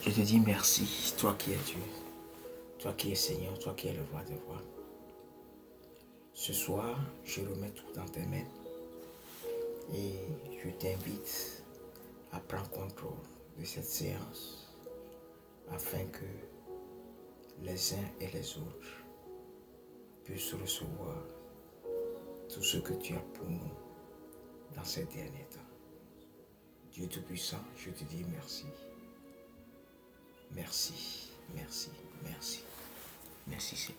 Je te dis merci, toi qui es Dieu, toi qui es Seigneur, toi qui es le roi des rois. Ce soir, je remets tout dans tes mains et je t'invite à prendre contrôle de cette séance afin que les uns et les autres puissent recevoir tout ce que tu as pour nous dans ces derniers temps. Dieu Tout-Puissant, je te dis merci. Merci, merci, merci. Merci Seigneur.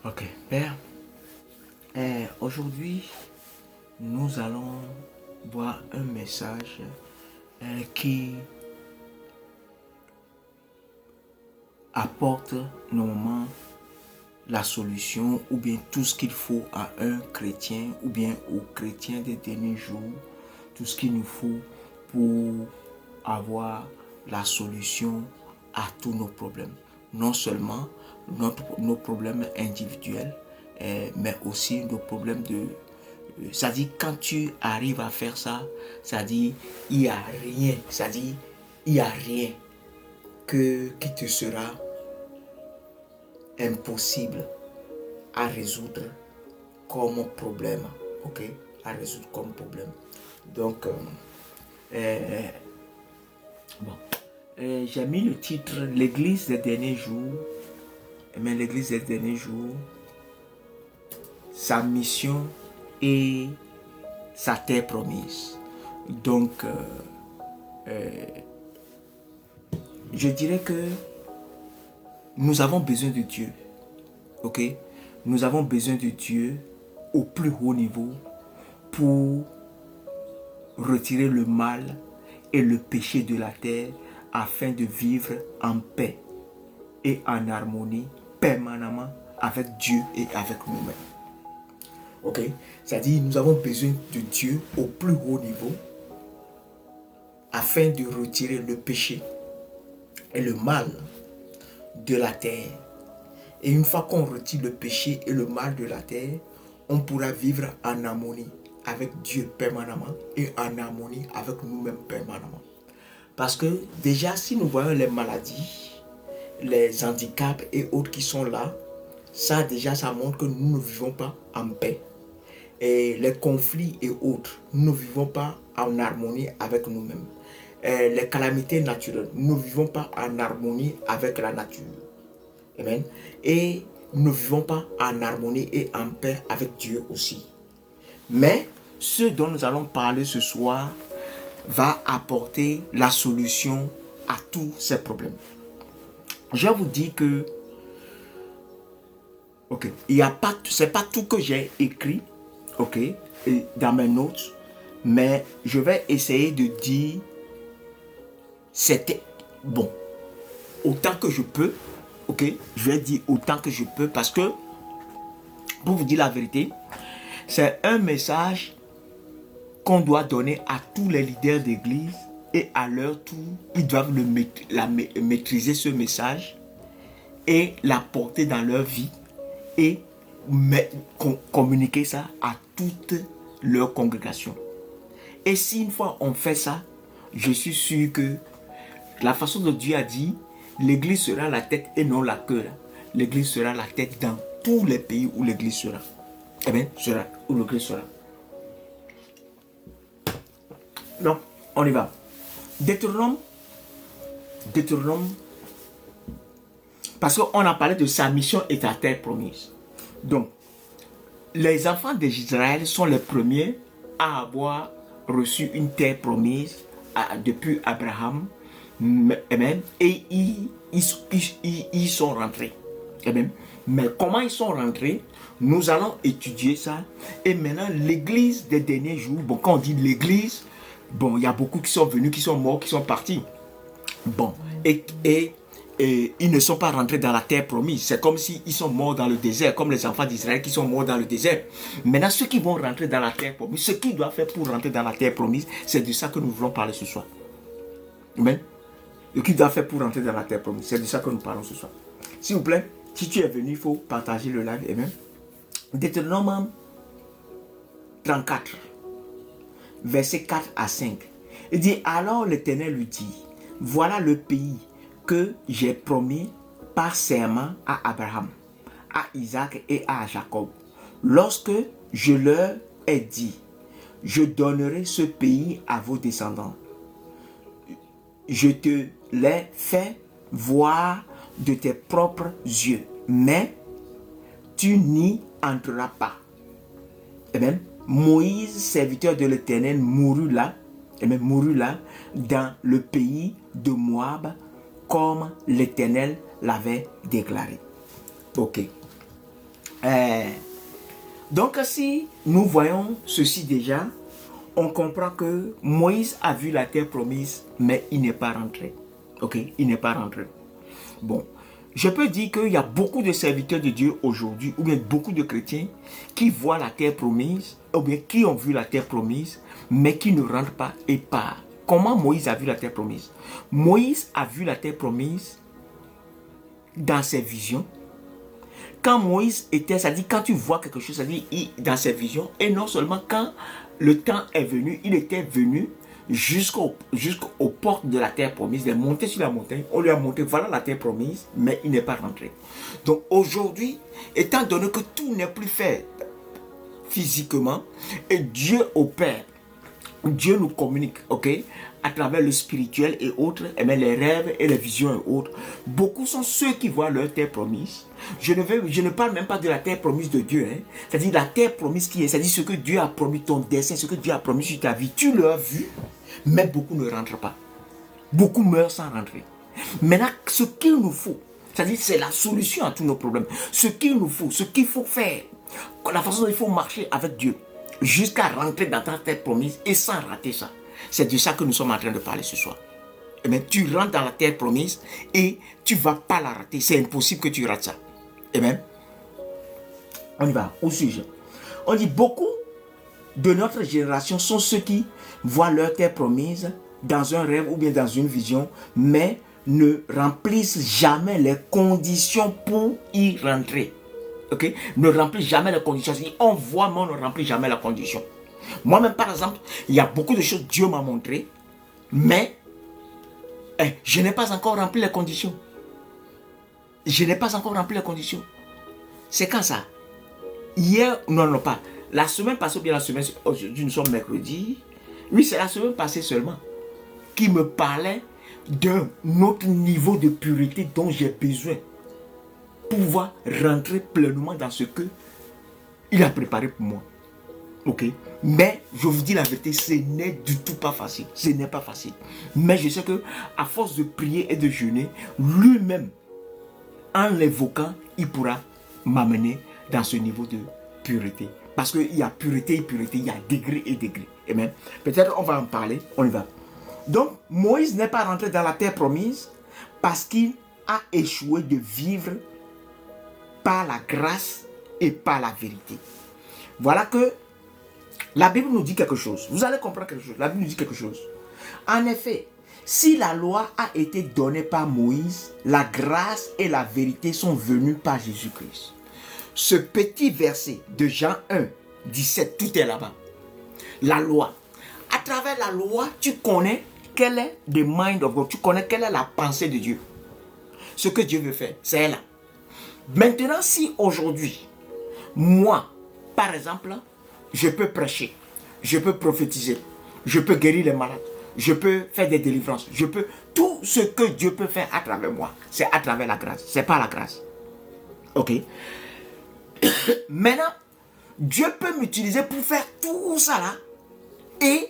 Ok, Père, aujourd'hui, nous allons voir un message qui apporte normalement la solution ou bien tout ce qu'il faut à un chrétien ou bien aux chrétiens des derniers jours, tout ce qu'il nous faut pour avoir la solution à tous nos problèmes. Non seulement nos problèmes individuels, mais aussi nos problèmes de... C'est-à-dire, quand tu arrives à faire ça, c'est-à-dire, il n'y a rien, c'est-à-dire, il n'y a rien qui te sera impossible à résoudre comme problème, ok? À résoudre comme problème. Donc, bon, j'ai mis le titre L'Église des derniers jours. Mais l'Église des derniers jours, sa mission et sa terre promise. Donc, je dirais que nous avons besoin de Dieu. Ok? Nous avons besoin de Dieu au plus haut niveau pour retirer le mal et le péché de la terre afin de vivre en paix et en harmonie permanemment avec Dieu et avec nous-mêmes. Ok? C'est-à-dire, nous avons besoin de Dieu au plus haut niveau afin de retirer le péché et le mal de la terre. Et une fois qu'on retire le péché et le mal de la terre, on pourra vivre en harmonie avec Dieu permanemment et en harmonie avec nous-mêmes permanemment. Parce que déjà, si nous voyons les maladies, les handicaps et autres qui sont là, ça déjà, ça montre que nous ne vivons pas en paix. Et les conflits et autres, nous ne vivons pas en harmonie avec nous-mêmes. Les calamités naturelles, nous ne vivons pas en harmonie avec la nature. Amen. Et nous ne vivons pas en harmonie et en paix avec Dieu aussi. Mais ce dont nous allons parler ce soir va apporter la solution à tous ces problèmes. Je vous dis que ok, c'est pas tout que j'ai écrit, ok, dans mes notes, mais je vais essayer de dire c'était bon, autant que je peux, ok, je vais dire autant que je peux parce que, pour vous dire la vérité, c'est un message qu'on doit donner à tous les leaders d'église et à leur tour, ils doivent maîtriser ce message et l'apporter dans leur vie et communiquer ça à toute leur congrégation. Et si une fois on fait ça, je suis sûr que la façon dont Dieu a dit, l'église sera la tête et non la queue. L'église sera la tête dans tous les pays où l'église sera. Eh bien, sera, où l'église sera. Donc, on y va. Deutéronome, parce qu'on a parlé de sa mission et sa terre promise. Donc, les enfants d'Israël sont les premiers à avoir reçu une terre promise depuis Abraham. Amen. Et ils sont rentrés. Amen. Mais comment ils sont rentrés, nous allons étudier ça. Et maintenant, l'église des derniers jours, bon, quand on dit l'église, bon, il y a beaucoup qui sont venus, qui sont morts, qui sont partis. Bon, et ils ne sont pas rentrés dans la terre promise. C'est comme s'ils sont morts dans le désert, comme les enfants d'Israël qui sont morts dans le désert. Maintenant, ceux qui vont rentrer dans la terre promise, ce qu'ils doivent faire pour rentrer dans la terre promise, c'est de ça que nous voulons parler ce soir. Amen. Ce qu'ils doivent faire pour rentrer dans la terre promise, c'est de ça que nous parlons ce soir. S'il vous plaît, si tu es venu, il faut partager le live. Amen. Deutéronome 34, versets 4 à 5. Il dit, alors l'Éternel lui dit, voilà le pays que j'ai promis par serment à Abraham, à Isaac et à Jacob. Lorsque je leur ai dit, je donnerai ce pays à vos descendants. Je te l'ai fait voir de tes propres yeux, mais tu n'y entreras pas. Et même Moïse, serviteur de l'Éternel, mourut là, dans le pays de Moab, comme l'Éternel l'avait déclaré. Ok. Donc si nous voyons ceci déjà, on comprend que Moïse a vu la terre promise, mais il n'est pas rentré. Ok, il n'est pas rentré. Bon, je peux dire qu'il y a beaucoup de serviteurs de Dieu aujourd'hui, ou bien beaucoup de chrétiens qui voient la terre promise, ou bien qui ont vu la terre promise, mais qui ne rentrent pas et partent. Comment Moïse a vu la terre promise? Moïse a vu la terre promise dans ses visions. Quand Moïse était, ça dit quand tu vois quelque chose, ça dit dans ses visions, et non seulement quand le temps est venu, il était venu jusqu'aux portes de la terre promise, il est monté sur la montagne, on lui a montré, voilà la terre promise, mais il n'est pas rentré. Donc aujourd'hui, étant donné que tout n'est plus fait physiquement, et Dieu opère, Dieu nous communique, ok, à travers le spirituel et autres, et bien les rêves et les visions et autres. Beaucoup sont ceux qui voient leur terre promise. Je ne parle même pas de la terre promise de Dieu, hein. C'est-à-dire la terre promise qui est, c'est-à-dire ce que Dieu a promis, ton destin, ce que Dieu a promis sur ta vie. Tu l'as vu, mais beaucoup ne rentrent pas. Beaucoup meurent sans rentrer. Maintenant, ce qu'il nous faut, c'est-à-dire c'est la solution à tous nos problèmes. Ce qu'il nous faut, ce qu'il faut faire, la façon dont il faut marcher avec Dieu, jusqu'à rentrer dans ta terre promise et sans rater ça. C'est de ça que nous sommes en train de parler ce soir. Et bien, tu rentres dans la terre promise et tu ne vas pas la rater. C'est impossible que tu rates ça. Et bien, on y va au sujet. On dit beaucoup de notre génération sont ceux qui voient leur terre promise dans un rêve ou bien dans une vision, mais ne remplissent jamais les conditions pour y rentrer. Okay? Ne remplit jamais les conditions. On voit, mais on ne remplit jamais la condition. Moi-même, par exemple, il y a beaucoup de choses que Dieu m'a montré, mais je n'ai pas encore rempli les conditions. Je n'ai pas encore rempli les conditions. C'est quand ça? Hier, non, pas. La semaine passée, ou bien la semaine, aujourd'hui nous sommes mercredi. Oui, c'est la semaine passée seulement qui me parlait d'un autre niveau de pureté dont j'ai besoin pour pouvoir rentrer pleinement dans ce que il a préparé pour moi. Ok, mais je vous dis la vérité, ce n'est du tout pas facile. Ce n'est pas facile. Mais je sais que à force de prier et de jeûner, lui-même, en l'évoquant, il pourra m'amener dans ce niveau de pureté. Parce qu'il y a pureté et pureté, il y a degré et degré. Et même, peut-être on va en parler, on y va. Donc, Moïse n'est pas rentré dans la terre promise parce qu'il a échoué de vivre par la grâce et par la vérité. Voilà que la Bible nous dit quelque chose. Vous allez comprendre quelque chose. La Bible nous dit quelque chose. En effet, si la loi a été donnée par Moïse, la grâce et la vérité sont venues par Jésus-Christ. Ce petit verset de Jean 1, 17, tout est là-bas. La loi. À travers la loi, tu connais quelle est the mind of God. Tu connais quelle est la pensée de Dieu. Ce que Dieu veut faire, c'est là. Maintenant, si aujourd'hui, moi, par exemple, je peux prêcher, je peux prophétiser, je peux guérir les malades, je peux faire des délivrances, je peux... Tout ce que Dieu peut faire à travers moi, c'est à travers la grâce. C'est pas la grâce. Ok? Maintenant, Dieu peut m'utiliser pour faire tout ça là et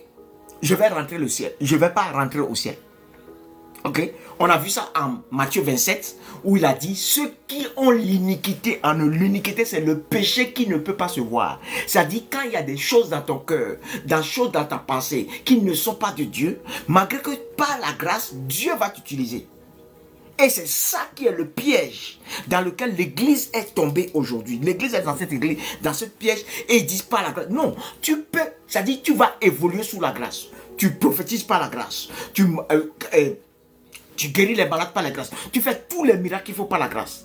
je vais rentrer le ciel. Je ne vais pas rentrer au ciel. Ok? On a vu ça en Matthieu 27 où il a dit ceux qui ont l'iniquité en eux. L'iniquité, c'est le péché qui ne peut pas se voir. C'est-à-dire quand il y a des choses dans ton cœur, des choses dans ta pensée qui ne sont pas de Dieu, malgré que par la grâce, Dieu va t'utiliser. Et c'est ça qui est le piège dans lequel l'église est tombée aujourd'hui. L'église est dans cette église, dans ce piège, et ils disent pas la grâce. Non, tu peux, c'est-à-dire tu vas évoluer sous la grâce. Tu prophétises par la grâce. Tu guéris les malades par la grâce. Tu fais tous les miracles qu'il faut par la grâce.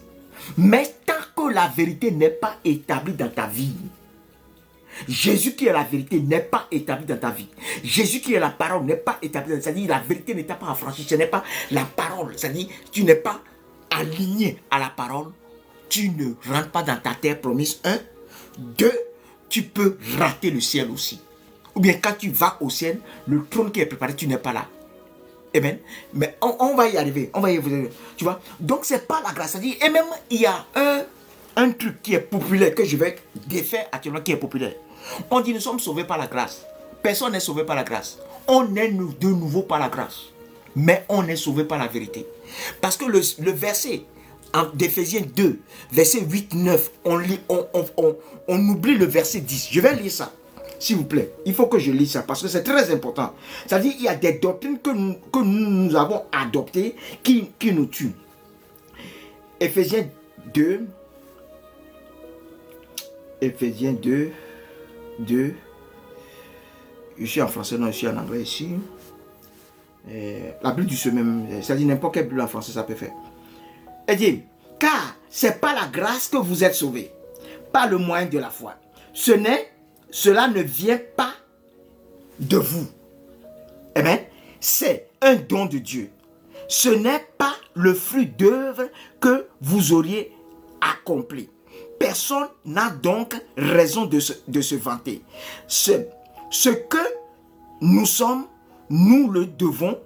Mais tant que la vérité n'est pas établie dans ta vie, Jésus qui est la vérité n'est pas établi dans ta vie. Jésus qui est la parole n'est pas établi dans ta vie. C'est-à-dire la vérité n'est pas affranchie. Ce n'est pas la parole. C'est-à-dire tu n'es pas aligné à la parole. Tu ne rentres pas dans ta terre promise. 1. 2. Tu peux rater le ciel aussi. Ou bien quand tu vas au ciel, le trône qui est préparé, tu n'es pas là. Amen. Mais on va y arriver. On va y arriver. Tu vois. Donc c'est pas la grâce. C'est-à-dire, et même il y a un truc qui est populaire que je vais défaire actuellement qui est populaire. On dit nous sommes sauvés par la grâce. Personne n'est sauvé par la grâce. On est de nouveau par la grâce. Mais on est sauvé par la vérité. Parce que le verset d'Éphésiens 2, verset 8-9, on oublie le verset 10. Je vais lire ça, s'il vous plaît. Il faut que je lise ça parce que c'est très important. C'est-à-dire qu'il y a des doctrines que nous avons adoptées qui nous tuent. Éphésiens 2, Éphésiens 2, je suis en français, non, je suis en anglais ici. La Bible du même, c'est-à-dire n'importe quelle Bible en français, ça peut faire. Elle dit, car c'est par la grâce que vous êtes sauvés, par le moyen de la foi. Cela ne vient pas de vous. Eh bien, c'est un don de Dieu. Ce n'est pas le fruit d'œuvre que vous auriez accompli. Personne n'a donc raison de se vanter. Ce que nous sommes, nous le devons,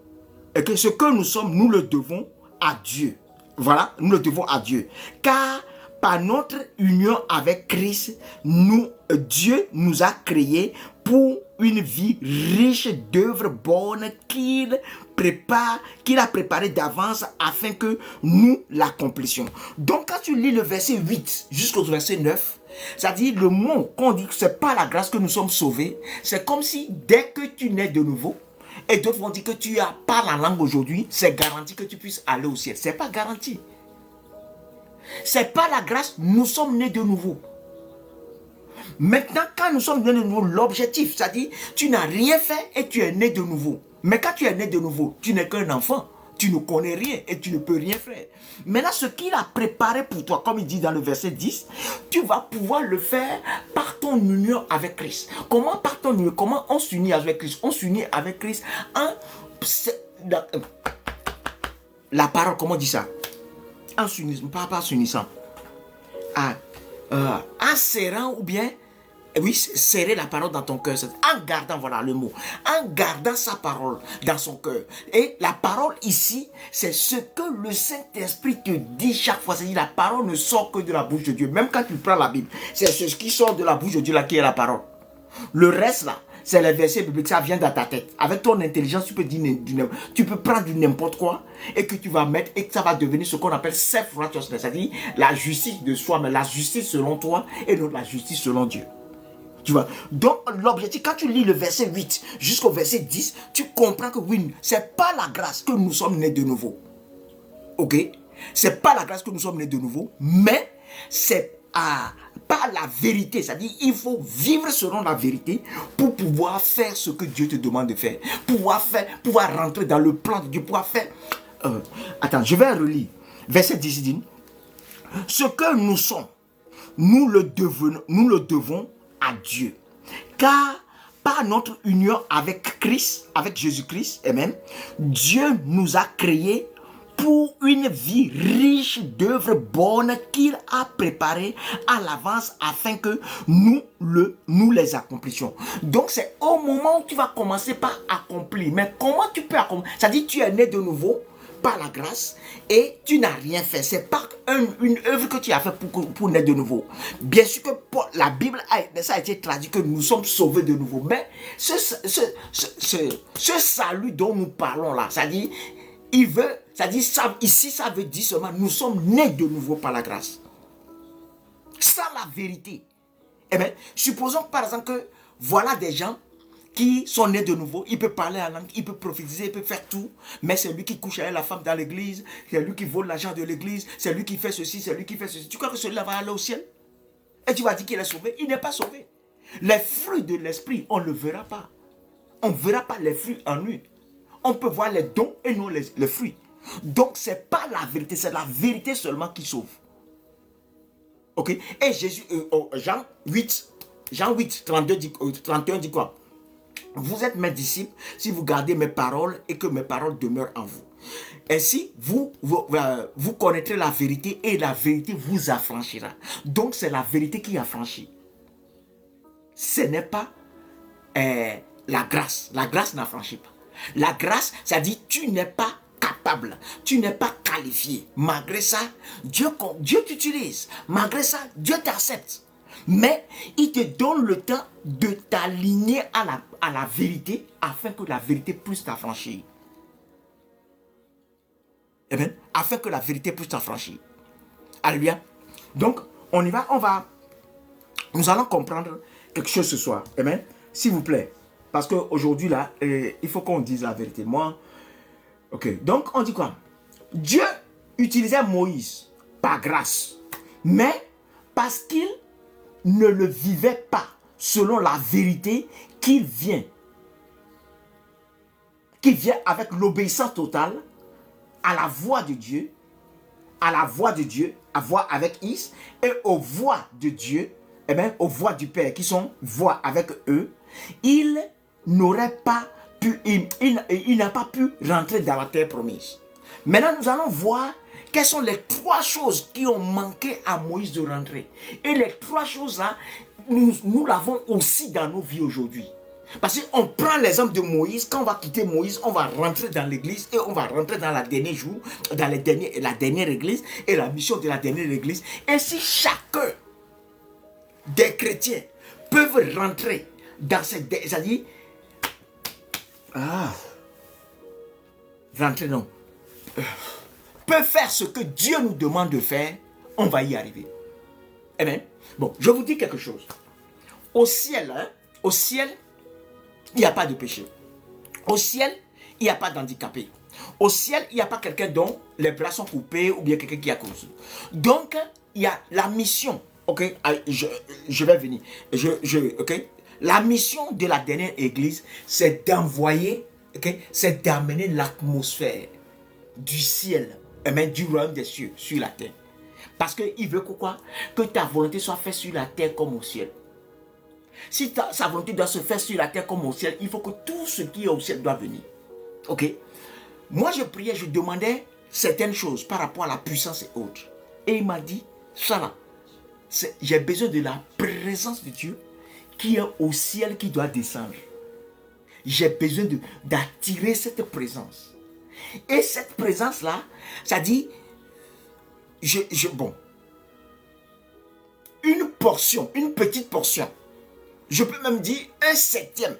et que ce que nous sommes, nous le devons à Dieu. Voilà, nous le devons à Dieu. Car par notre union avec Christ, Dieu nous a créés pour une vie riche d'œuvres bonnes qu'il a préparé d'avance afin que nous l'accomplissions. Donc quand tu lis le verset 8 jusqu'au verset 9, c'est-à-dire le mot qu'on dit que c'est pas la grâce que nous sommes sauvés, c'est comme si dès que tu nais de nouveau, et d'autres vont dire que tu as pas la langue aujourd'hui, c'est garanti que tu puisses aller au ciel. C'est pas garanti. C'est pas la grâce, nous sommes nés de nouveau. Maintenant, quand nous sommes nés de nouveau, l'objectif, c'est-à-dire, tu n'as rien fait et tu es né de nouveau. Mais quand tu es né de nouveau, tu n'es qu'un enfant. Tu ne connais rien et tu ne peux rien faire. Maintenant, ce qu'il a préparé pour toi, comme il dit dans le verset 10, tu vas pouvoir le faire par ton union avec Christ. Comment par ton union? Comment on s'unit avec Christ? On s'unit avec Christ en... La parole, comment on dit ça? En s'unissant, pas s'unissant. En serrant ou bien... Oui, serrer la parole dans ton cœur. En gardant, voilà le mot. En gardant sa parole dans son cœur. Et la parole ici, c'est ce que le Saint-Esprit te dit chaque fois. C'est-à-dire la parole ne sort que de la bouche de Dieu. Même quand tu prends la Bible, c'est ce qui sort de la bouche de Dieu là qui est la parole. Le reste là, c'est les versets bibliques, ça vient dans ta tête. Avec ton intelligence, tu peux prendre du n'importe quoi et que tu vas mettre et que ça va devenir ce qu'on appelle self-righteousness. C'est-à-dire la justice de soi, mais la justice selon toi et non la justice selon Dieu. Tu vois, donc l'objectif, quand tu lis le verset 8 jusqu'au verset 10, tu comprends que oui, c'est pas la grâce que nous sommes nés de nouveau. Ok? C'est pas la grâce que nous sommes nés de nouveau, mais c'est pas la vérité. C'est-à-dire, il faut vivre selon la vérité pour pouvoir faire ce que Dieu te demande de faire. Pouvoir rentrer dans le plan de Dieu, pouvoir faire... attends, je vais relire. Verset 10 dit, ce que nous sommes, nous le devons à Dieu. Car par notre union avec Christ, avec Jésus-Christ, amen, Dieu nous a créés pour une vie riche d'œuvres bonnes qu'il a préparées à l'avance afin que nous les accomplissions. Donc c'est au moment où tu vas commencer par accomplir. Mais comment tu peux accomplir? C'est-à-dire tu es né de nouveau par la grâce et tu n'as rien fait. C'est pas une œuvre que tu as fait pour naître de nouveau. Bien sûr que la Bible ça a été traduit que nous sommes sauvés de nouveau. Mais ce salut dont nous parlons là, c'est-à-dire ici ça veut dire seulement nous sommes nés de nouveau par la grâce. Ça la vérité. Eh bien, supposons par exemple que voilà des gens qui sont nés de nouveau, il peut parler en langue, il peut prophétiser, il peut faire tout, mais c'est lui qui couche avec la femme dans l'église, c'est lui qui vole l'argent de l'église, c'est lui qui fait ceci, c'est lui qui fait ceci. Tu crois que celui-là va aller au ciel? Et tu vas dire qu'il est sauvé? Il n'est pas sauvé. Les fruits de l'esprit, on ne le verra pas. On ne verra pas les fruits en lui. On peut voir les dons et non les fruits. Donc, ce n'est pas la vérité, c'est la vérité seulement qui sauve. Ok? Et Jésus, Jean 8, Jean 8, 31 dit quoi? Vous êtes mes disciples si vous gardez mes paroles et que mes paroles demeurent en vous. Ainsi, vous connaîtrez la vérité et la vérité vous affranchira. Donc, c'est la vérité qui affranchit. Ce n'est pas la grâce. La grâce n'affranchit pas. La grâce, ça dit tu n'es pas capable, tu n'es pas qualifié. Malgré ça, Dieu t'utilise. Malgré ça, Dieu t'accepte. Mais il te donne le temps de t'aligner à la vérité afin que la vérité puisse t'affranchir. Eh bien, afin que la vérité puisse t'affranchir. Alléluia. Donc, on y va, nous allons comprendre quelque chose ce soir. Eh bien, s'il vous plaît, parce qu'aujourd'hui, là, il faut qu'on dise la vérité. Moi, ok. Donc, on dit quoi? Dieu utilisait Moïse par grâce, mais parce qu'il ne le vivait pas selon la vérité qui vient avec l'obéissance totale à la voix de Dieu, à voix avec Is, et aux voix de Dieu, et bien aux voix du Père qui sont voix avec eux, il n'aurait pas pu, il n'a pas pu rentrer dans la terre promise. Maintenant, nous allons voir quelles sont les 3 choses qui ont manqué à Moïse de rentrer. Et les 3 choses-là, nous l'avons aussi dans nos vies aujourd'hui. Parce qu'on prend l'exemple de Moïse, quand on va quitter Moïse, on va rentrer dans l'église et on va rentrer dans la dernière jour, dans la dernière église et la mission de la dernière église. Et si chacun des chrétiens peuvent rentrer dans cette... C'est-à-dire... rentrer non. Peut faire ce que Dieu nous demande de faire, on va y arriver. Eh bien, bon, je vous dis quelque chose. Au ciel, il n'y a pas de péché. Au ciel, il n'y a pas d'handicapé. Au ciel, il n'y a pas quelqu'un dont les bras sont coupés ou bien quelqu'un qui a causé. Donc, il y a la mission. Ok, je vais venir. Ok, la mission de la dernière église, c'est d'envoyer, c'est d'amener l'atmosphère du ciel, même du royaume des cieux sur la terre. Parce qu'il veut quoi? Que ta volonté soit faite sur la terre comme au ciel. Si sa volonté doit se faire sur la terre comme au ciel, il faut que tout ce qui est au ciel doit venir. Ok? Moi, je priais, je demandais certaines choses par rapport à la puissance et autres. Et il m'a dit, ça là, j'ai besoin de la présence de Dieu qui est au ciel qui doit descendre. J'ai besoin d'attirer cette présence. Et cette présence-là, ça dit, bon, une portion, une petite portion, je peux même dire un septième,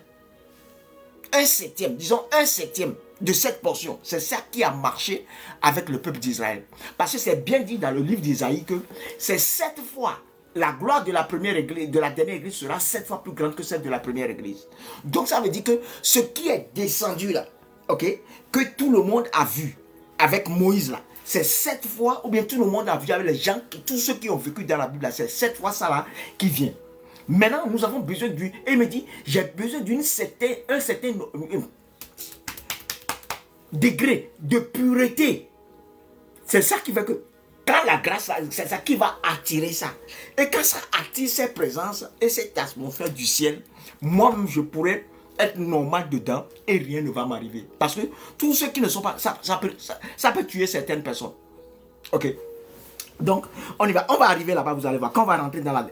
disons un septième de cette portion. C'est ça qui a marché avec le peuple d'Israël. Parce que c'est bien dit dans le livre d'Isaïe que c'est 7 fois la gloire de la première église, de la dernière église sera 7 fois plus grande que celle de la première église. Donc ça veut dire que ce qui est descendu là, ok, que tout le monde a vu avec Moïse là, c'est 7 fois, ou bien tout le monde a vu avec les gens, tous ceux qui ont vécu dans la Bible là, c'est 7 fois ça là qui vient. Maintenant, nous avons besoin d'une... Et il me dit, j'ai besoin d'un certain degré de pureté. C'est ça qui fait que, quand la grâce, c'est ça qui va attirer ça. Et quand ça attire cette présence et cette atmosphère du ciel, moi-même, je pourrais être normal dedans et rien ne va m'arriver. Parce que tous ceux qui ne sont pas... Ça peut tuer certaines personnes. Ok. Donc, on y va. On va arriver là-bas, vous allez voir. Quand on va rentrer dans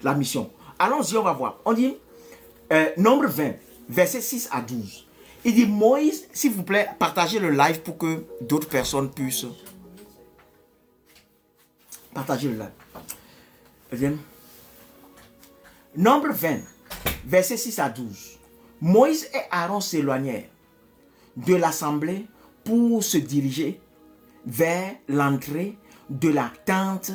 la mission. Allons-y, on va voir. On dit, Nombre 20, versets 6 à 12. Il dit, Moïse, s'il vous plaît, partagez le live pour que d'autres personnes puissent... Partager le live. Nombre 20, versets 6 à 12. Moïse et Aaron s'éloignèrent de l'assemblée pour se diriger vers l'entrée de la tente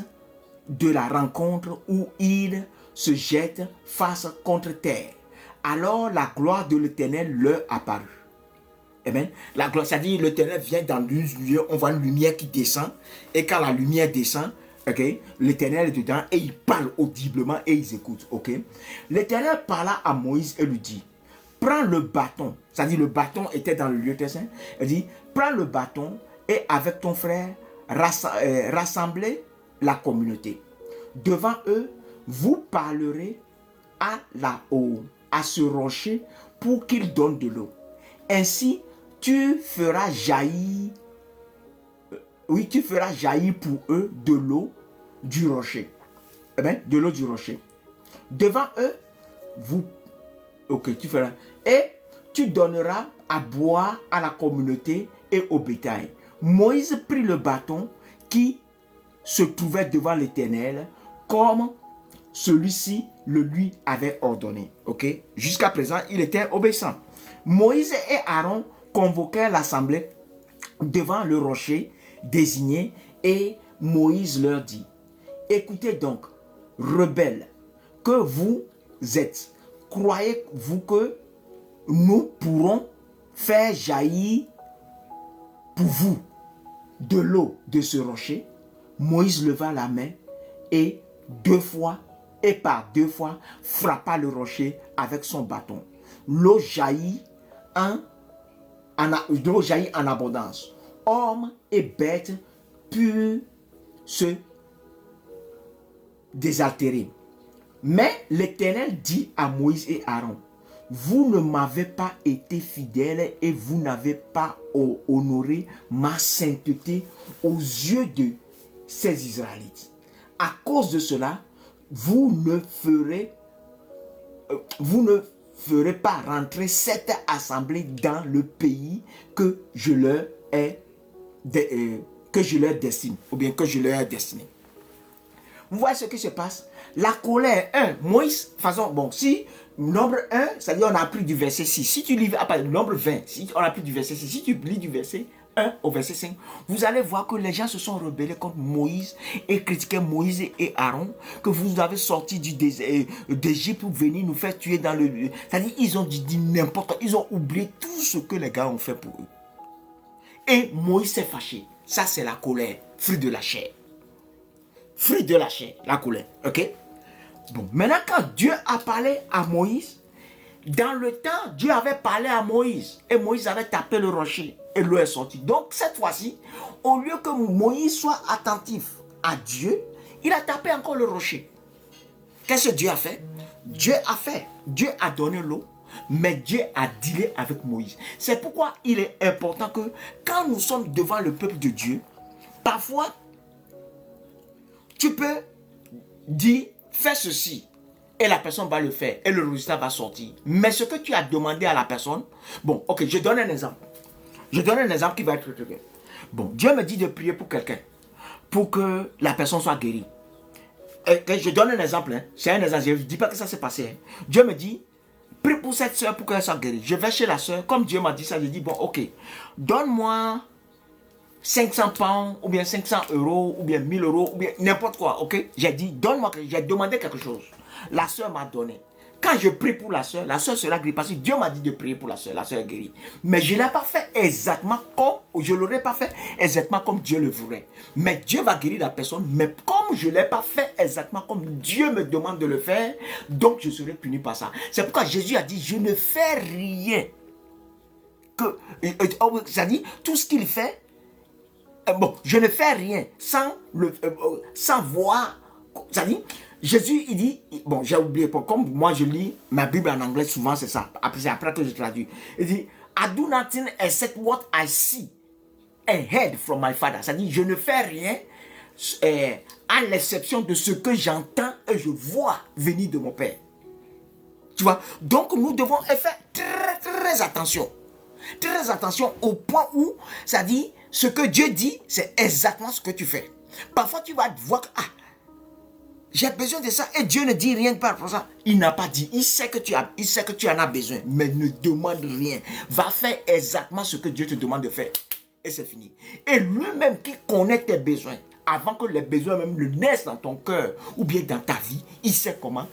de la rencontre où ils se jettent face contre terre. Alors la gloire de l'Éternel leur apparut. Eh bien, la gloire, c'est-à-dire l'Éternel vient dans le lieu, on voit une lumière qui descend, et quand la lumière descend, okay, l'Éternel est dedans et il parle audiblement et ils écoutent. Okay? L'Éternel parla à Moïse et lui dit, prends le bâton, c'est-à-dire le bâton était dans le lieu très saint, il dit, prends le bâton et avec ton frère, rassemblez la communauté. Devant eux, vous parlerez à ce rocher pour qu'il donne de l'eau. Ainsi, tu feras jaillir pour eux de l'eau du rocher. Eh bien, de l'eau du rocher. Devant eux, tu feras. Et tu donneras à boire à la communauté et au bétail. Moïse prit le bâton qui se trouvait devant l'Éternel, comme celui-ci le lui avait ordonné. Jusqu'à présent, il était obéissant. Moïse et Aaron convoquèrent l'assemblée devant le rocher désigné et Moïse leur dit: écoutez donc, rebelles, que vous êtes, croyez-vous que nous pourrons faire jaillir pour vous de l'eau de ce rocher? Moïse leva la main et par deux fois frappa le rocher avec son bâton. L'eau jaillit en abondance. Hommes et bêtes purent se désaltérer. Mais l'Éternel dit à Moïse et Aaron: vous ne m'avez pas été fidèles et vous n'avez pas honoré ma sainteté aux yeux de ces Israélites. À cause de cela, vous ne ferez pas rentrer cette assemblée dans le pays que je leur destine, ou bien que je leur ai destiné. Vous voyez ce qui se passe? La colère, Moïse, si nombre 1, c'est-à-dire on a pris du verset 6. Si tu lis nombre 20, si on a pris du verset 6, si tu lis du verset 1 au verset 5, vous allez voir que les gens se sont rebellés contre Moïse et critiquaient Moïse et Aaron, que vous avez sorti d'Égypte pour venir nous faire tuer dans le... C'est-à-dire, ils ont dit n'importe quoi, ils ont oublié tout ce que les gars ont fait pour eux. Et Moïse s'est fâché. Ça, c'est la colère, fruit de la chair. Fruit de la chair, la colère. Bon, maintenant, quand Dieu a parlé à Moïse, dans le temps, Dieu avait parlé à Moïse. Et Moïse avait tapé le rocher. Et l'eau est sortie. Donc, cette fois-ci, au lieu que Moïse soit attentif à Dieu, il a tapé encore le rocher. Qu'est-ce que Dieu a fait? Dieu a donné l'eau. Mais Dieu a dealé avec Moïse. C'est pourquoi il est important que quand nous sommes devant le peuple de Dieu, parfois, tu peux dire, fais ceci, et la personne va le faire, et le résultat va sortir. Mais ce que tu as demandé à la personne, je donne un exemple. Je donne un exemple qui va être très bien. Bon, Dieu me dit de prier pour quelqu'un, pour que la personne soit guérie. Je donne un exemple, c'est un exemple, je ne dis pas que ça s'est passé. Dieu me dit, prie pour cette soeur pour qu'elle soit guérie. Je vais chez la soeur, comme Dieu m'a dit ça, je dis, donne-moi 500 pounds, ou bien 500 euros, ou bien 1000 euros, ou bien n'importe quoi, J'ai dit, donne-moi, j'ai demandé quelque chose. La soeur m'a donné. Quand je prie pour la soeur sera guérie, parce que Dieu m'a dit de prier pour la soeur est guérie. Mais je ne l'ai pas fait exactement comme Dieu le voudrait. Mais Dieu va guérir la personne, mais comme je ne l'ai pas fait exactement comme Dieu me demande de le faire, donc je serai puni par ça. C'est pourquoi Jésus a dit, je ne fais rien. C'est-à-dire, tout ce qu'il fait, je ne fais rien sans voir. C'est-à-dire, Jésus, il dit, j'ai oublié, comme moi je lis ma Bible en anglais, souvent c'est ça, après que je traduis. Il dit, I do nothing except what I see and heard from my father. C'est-à-dire, je ne fais rien à l'exception de ce que j'entends et je vois venir de mon Père. Tu vois, donc nous devons faire très très attention. Très attention au point où, c'est-à-dire, ce que Dieu dit, c'est exactement ce que tu fais. Parfois, tu vas voir que, j'ai besoin de ça et Dieu ne dit rien par rapport à ça. Il n'a pas dit, il sait que tu en as besoin, mais ne demande rien. Va faire exactement ce que Dieu te demande de faire. Et c'est fini. Et lui-même qui connaît tes besoins, avant que les besoins même le naissent dans ton cœur ou bien dans ta vie, il sait comment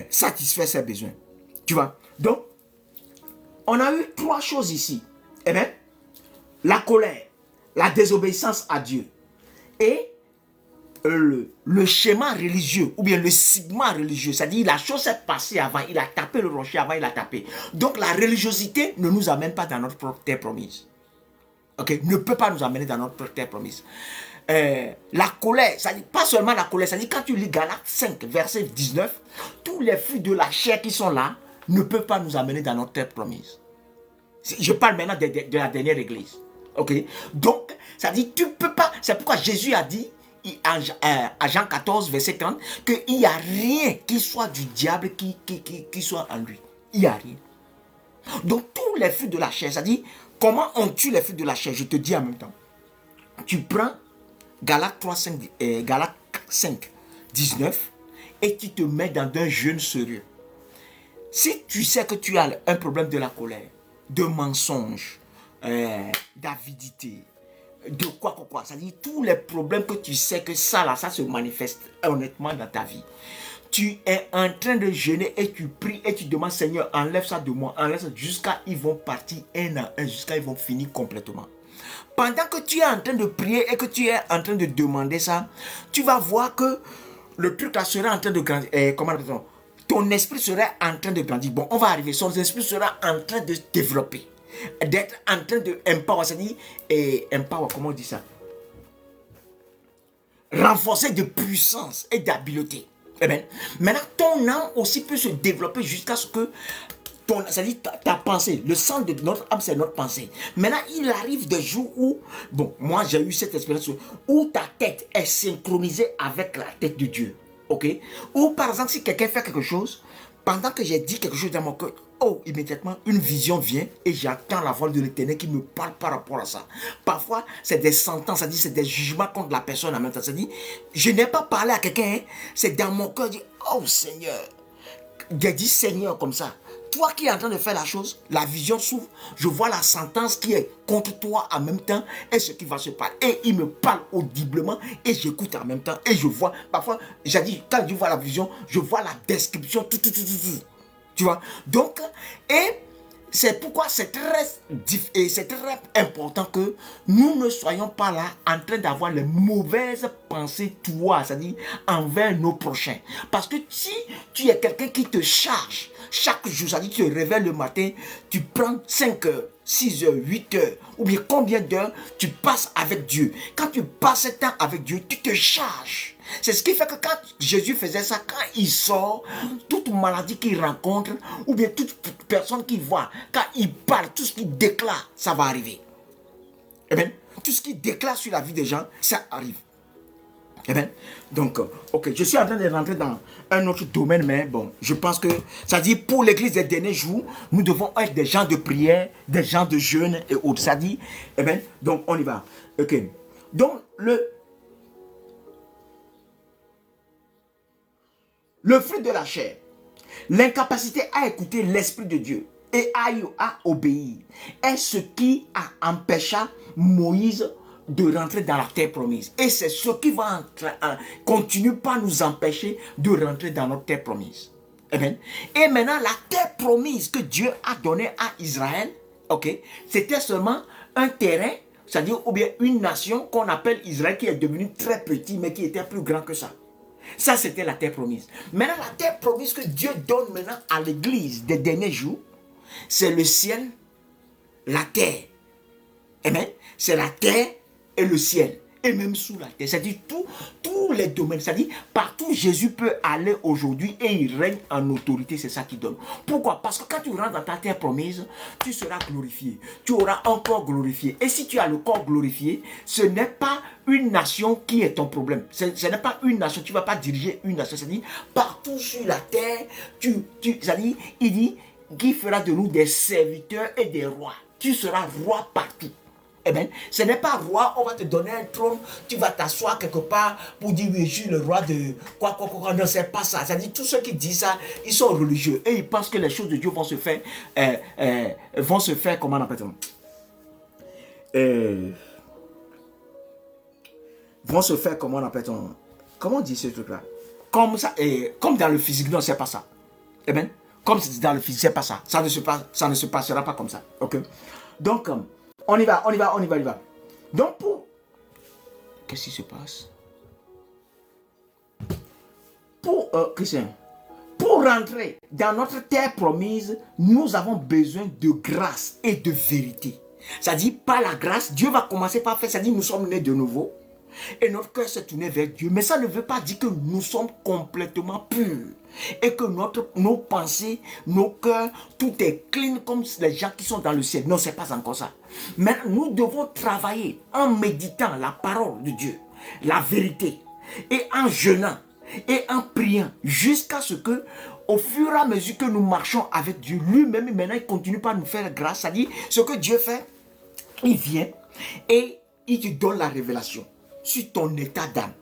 satisfaire ses besoins. Tu vois? Donc, on a eu 3 choses ici. La colère, la désobéissance à Dieu et le schéma religieux ou bien le sigma religieux, c'est-à-dire la chose s'est passée avant, il a tapé le rocher avant, il a tapé. Donc la religiosité ne nous amène pas dans notre propre terre promise. Ne peut pas nous amener dans notre propre terre promise. la colère, ça dit pas seulement la colère, ça dit quand tu lis Galates 5, verset 19, tous les fruits de la chair qui sont là ne peuvent pas nous amener dans notre terre promise. Je parle maintenant de la dernière église. Ok? Donc, ça dit, tu peux pas. C'est pourquoi Jésus a dit à Jean 14, verset 30, qu'il n'y a rien qui soit du diable qui soit en lui. Il n'y a rien. Donc, tous les fruits de la chair, ça dit, comment on tue les fruits de la chair? Je te dis en même temps. Tu prends Galates 5, 19 et tu te mets dans un jeûne sérieux. Si tu sais que tu as un problème de la colère, de mensonge, d'avidité, de quoi, ça dit tous les problèmes que tu sais que ça se manifeste honnêtement dans ta vie. Tu es en train de jeûner et tu pries et tu demandes, Seigneur, enlève ça de moi, enlève ça jusqu'à ils vont partir un à un, jusqu'à ils vont finir complètement. Pendant que tu es en train de prier et que tu es en train de demander ça, tu vas voir que le truc là sera en train de grandir. Ton esprit sera en train de grandir. Bon, on va arriver. Son esprit sera en train de se développer. D'être en train de empower. C'est-à-dire, empower, comment on dit ça? Renforcer de puissance et d'habileté. Eh bien, maintenant, ton âme aussi peut se développer jusqu'à ce que c'est-à-dire ta pensée, le centre de notre âme, c'est notre pensée. Maintenant, il arrive des jours où, bon, moi j'ai eu cette expérience où ta tête est synchronisée avec la tête de Dieu. Ok? Ou par exemple, si quelqu'un fait quelque chose, pendant que j'ai dit quelque chose dans mon cœur, immédiatement, une vision vient et j'entends la voix de l'Éternel qui me parle par rapport à ça. Parfois, c'est des sentences, c'est-à-dire c'est des jugements contre la personne en même temps. C'est-à-dire, je n'ai pas parlé à quelqu'un, c'est dans mon cœur, je dis, oh Seigneur. J'ai dit Seigneur comme ça. Toi qui es en train de faire la chose, la vision s'ouvre, je vois la sentence qui est contre toi en même temps et ce qui va se passer. Et il me parle audiblement et j'écoute en même temps et je vois. Parfois, j'ai dit, quand je vois la vision, je vois la description, tout. Tu vois? Donc, et c'est pourquoi c'est très important que nous ne soyons pas là en train d'avoir les mauvaises pensées, toi, c'est-à-dire envers nos prochains. Parce que si tu es quelqu'un qui te charge chaque jour, c'est-à-dire tu te réveilles le matin, tu prends 5 heures, 6 heures, 8 heures, ou bien combien d'heures tu passes avec Dieu. Quand tu passes ce temps avec Dieu, tu te charges. C'est ce qui fait que quand Jésus faisait ça, quand il sort, toute maladie qu'il rencontre, ou bien toute personne qu'il voit, quand il parle, tout ce qu'il déclare, ça va arriver. Eh bien, tout ce qu'il déclare sur la vie des gens, ça arrive. Eh bien, donc, ok, je suis en train de rentrer dans un autre domaine, mais bon, je pense que, ça dit, pour l'église des derniers jours, nous devons être des gens de prière, des gens de jeûne et autres. Ça dit, eh bien, donc, on y va. Ok. Donc, le fruit de la chair, l'incapacité à écouter l'Esprit de Dieu et à obéir, est ce qui a empêché Moïse de rentrer dans la terre promise. Et c'est ce qui va continuer par nous empêcher de rentrer dans notre terre promise. Et maintenant, la terre promise que Dieu a donnée à Israël, ok, c'était seulement un terrain, c'est-à-dire ou bien une nation qu'on appelle Israël, qui est devenue très petite, mais qui était plus grand que ça. Ça, c'était la terre promise. Maintenant, la terre promise que Dieu donne maintenant à l'église des derniers jours, c'est le ciel, la terre. Amen. C'est la terre et le ciel. Et même sous la terre. C'est-à-dire tous les domaines. C'est-à-dire partout Jésus peut aller aujourd'hui et il règne en autorité. C'est ça qui donne. Pourquoi? Parce que quand tu rentres dans ta terre promise, tu seras glorifié. Tu auras un corps glorifié. Et si tu as le corps glorifié, ce n'est pas une nation qui est ton problème. Ce n'est pas une nation. Tu ne vas pas diriger une nation. C'est-à-dire partout sur la terre, c'est-à-dire, il dit qu'il fera de nous des serviteurs et des rois. Tu seras roi partout. Eh bien, ce n'est pas roi, on va te donner un trône, tu vas t'asseoir quelque part pour dire oui, je suis le roi de quoi. Non, c'est pas ça. C'est-à-dire, tous ceux qui disent ça, ils sont religieux et ils pensent que les choses de Dieu vont se faire, comment on appelle ça? Vont se faire, comment on appelle ça? Comment on dit ce truc-là? Comme ça, comme dans le physique, non, c'est pas ça. Eh bien, comme c'est dans le physique, c'est pas ça. Ça ne se passera pas comme ça. Ok? Donc, on y va. Donc, qu'est-ce qui se passe? Christian, pour rentrer dans notre terre promise, nous avons besoin de grâce et de vérité. C'est-à-dire, par la grâce, Dieu va commencer par faire, c'est-à-dire, nous sommes nés de nouveau. Et notre cœur s'est tourné vers Dieu. Mais ça ne veut pas dire que nous sommes complètement purs. Et que nos pensées, nos cœurs, tout est clean comme les gens qui sont dans le ciel. Non, ce n'est pas encore ça. Mais nous devons travailler en méditant la parole de Dieu, la vérité, et en jeûnant, et en priant, jusqu'à ce que, au fur et à mesure que nous marchons avec Dieu, lui-même, maintenant, il continue par nous faire grâce. C'est-à-dire, ce que Dieu fait, il vient et il te donne la révélation sur ton état d'âme.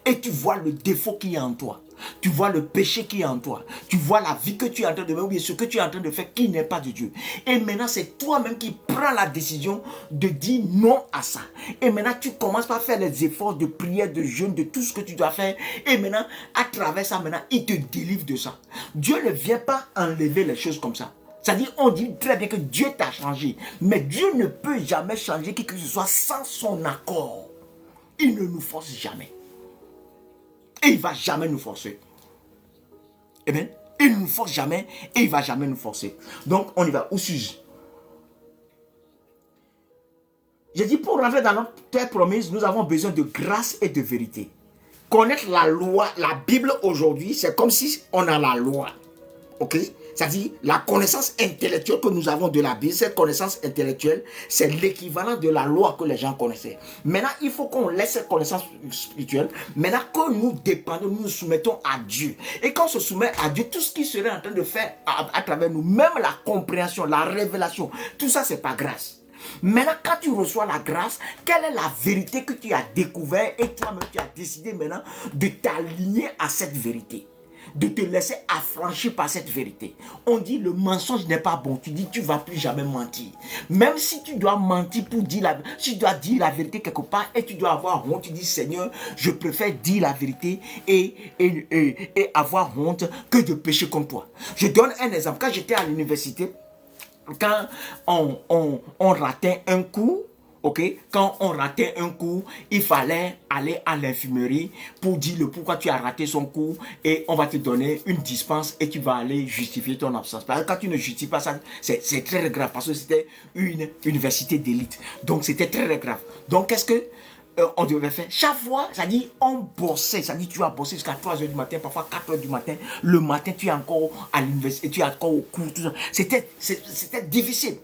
Et tu vois le défaut qui est en toi. Tu vois le péché qui est en toi. Tu vois la vie que tu es en train de mener, ou bien ce que tu es en train de faire qui n'est pas de Dieu. Et maintenant, c'est toi-même qui prends la décision de dire non à ça. Et maintenant, tu commences par faire les efforts de prière, de jeûne, de tout ce que tu dois faire. Et maintenant, à travers ça, maintenant, il te délivre de ça. Dieu ne vient pas enlever les choses comme ça. C'est-à-dire, on dit très bien que Dieu t'a changé. Mais Dieu ne peut jamais changer qui que ce soit sans son accord. Il ne nous force jamais. Et il ne va jamais nous forcer. Eh bien, il ne nous force jamais et il ne va jamais nous forcer. Donc, on y va. Où suis-je? J'ai dit, pour rentrer dans notre terre promise, nous avons besoin de grâce et de vérité. Connaître la loi, la Bible aujourd'hui, c'est comme si on a la loi. Ok? C'est-à-dire, la connaissance intellectuelle que nous avons de la Bible, cette connaissance intellectuelle, c'est l'équivalent de la loi que les gens connaissaient. Maintenant, il faut qu'on laisse cette connaissance spirituelle. Maintenant que nous dépendons, nous nous soumettons à Dieu. Et quand on se soumet à Dieu, tout ce qu'il serait en train de faire à travers nous, même la compréhension, la révélation, tout ça, c'est pas grâce. Maintenant, quand tu reçois la grâce, quelle est la vérité que tu as découvert et toi-même tu as décidé maintenant de t'aligner à cette vérité, de te laisser affranchir par cette vérité. On dit le mensonge n'est pas bon. Tu dis tu ne vas plus jamais mentir. Même si tu dois mentir pour dire la vérité, si tu dois dire la vérité quelque part et tu dois avoir honte, tu dis Seigneur, je préfère dire la vérité et avoir honte que de pécher contre toi. Je donne un exemple. Quand j'étais à l'université, quand on ratait un cours, ok, quand on ratait un cours, il fallait aller à l'infirmerie pour dire le pourquoi tu as raté son cours et on va te donner une dispense et tu vas aller justifier ton absence. Parce que quand tu ne justifies pas ça, c'est très grave parce que c'était une université d'élite. Donc c'était très grave. Donc qu'est-ce que on devait faire chaque fois, ça dit on bossait, ça dit tu vas bosser jusqu'à 3h du matin, parfois 4h du matin, le matin tu es encore à l'université, tu es encore au cours, tout ça. C'était difficile.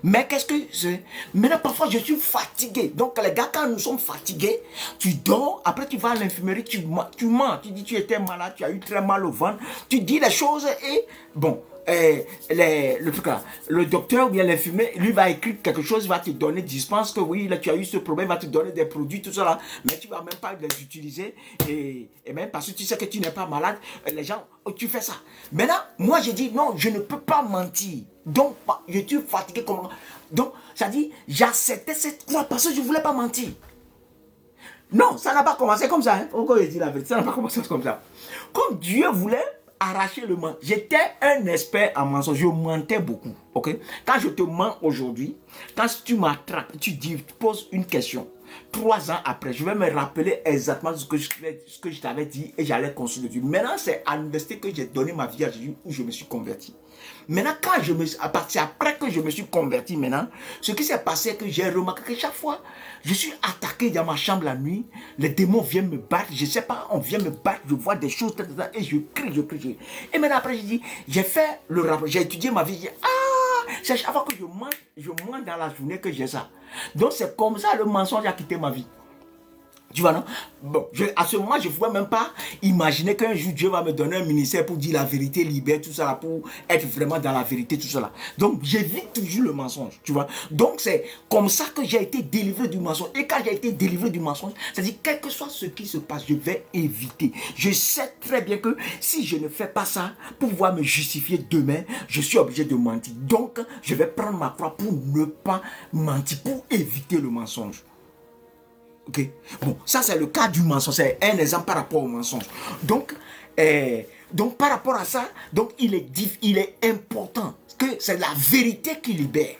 Mais qu'est-ce que c'est? Maintenant, parfois, je suis fatigué. Donc, les gars, quand nous sommes fatigués, tu dors, après tu vas à l'infirmerie, tu mens, tu dis tu étais malade, tu as eu très mal au ventre, tu dis les choses et bon, le truc là, le docteur ou bien l'infirmier, lui va écrire quelque chose, il va te donner dispense que oui, là tu as eu ce problème, il va te donner des produits, tout ça là, mais tu ne vas même pas les utiliser et même parce que tu sais que tu n'es pas malade, les gens, tu fais ça. Maintenant, moi j'ai dit non, je ne peux pas mentir. Donc, je suis fatigué comment. Donc, ça dit, j'acceptais cette croix parce que je ne voulais pas mentir. Non, ça n'a pas commencé comme ça. Hein. Pourquoi je dis la vérité? Ça n'a pas commencé comme ça. Comme Dieu voulait arracher le mensonge. J'étais un expert en mensonge. Je mentais beaucoup. Okay? Quand je te mens aujourd'hui, quand tu m'attrapes, tu poses une question. 3 ans après, je vais me rappeler exactement ce que je t'avais dit et j'allais consulter Dieu. Maintenant, c'est à l'université que j'ai donné ma vie à Jésus où je me suis converti. Maintenant, à partir après que je me suis converti maintenant, ce qui s'est passé, c'est que j'ai remarqué que chaque fois, je suis attaqué dans ma chambre la nuit, les démons viennent me battre, je ne sais pas, on vient me battre, je vois des choses, et je crie. Et maintenant après, j'ai fait le rapport, j'ai étudié ma vie, c'est chaque fois que je mens dans la journée que j'ai ça. Donc c'est comme ça le mensonge a quitté ma vie. Tu vois, non? Bon, à ce moment, je ne pouvais même pas imaginer qu'un jour, Dieu va me donner un ministère pour dire la vérité, libérer tout ça, pour être vraiment dans la vérité, tout cela. Donc, j'évite toujours le mensonge, tu vois. Donc, c'est comme ça que j'ai été délivré du mensonge. Et quand j'ai été délivré du mensonge, c'est-à-dire, quel que soit ce qui se passe, je vais éviter. Je sais très bien que si je ne fais pas ça, pour pouvoir me justifier demain, je suis obligé de mentir. Donc, je vais prendre ma croix pour ne pas mentir, pour éviter le mensonge. Ok, bon, ça c'est le cas du mensonge, c'est un exemple par rapport au mensonge. Donc par rapport à ça, donc il est important que c'est la vérité qui libère.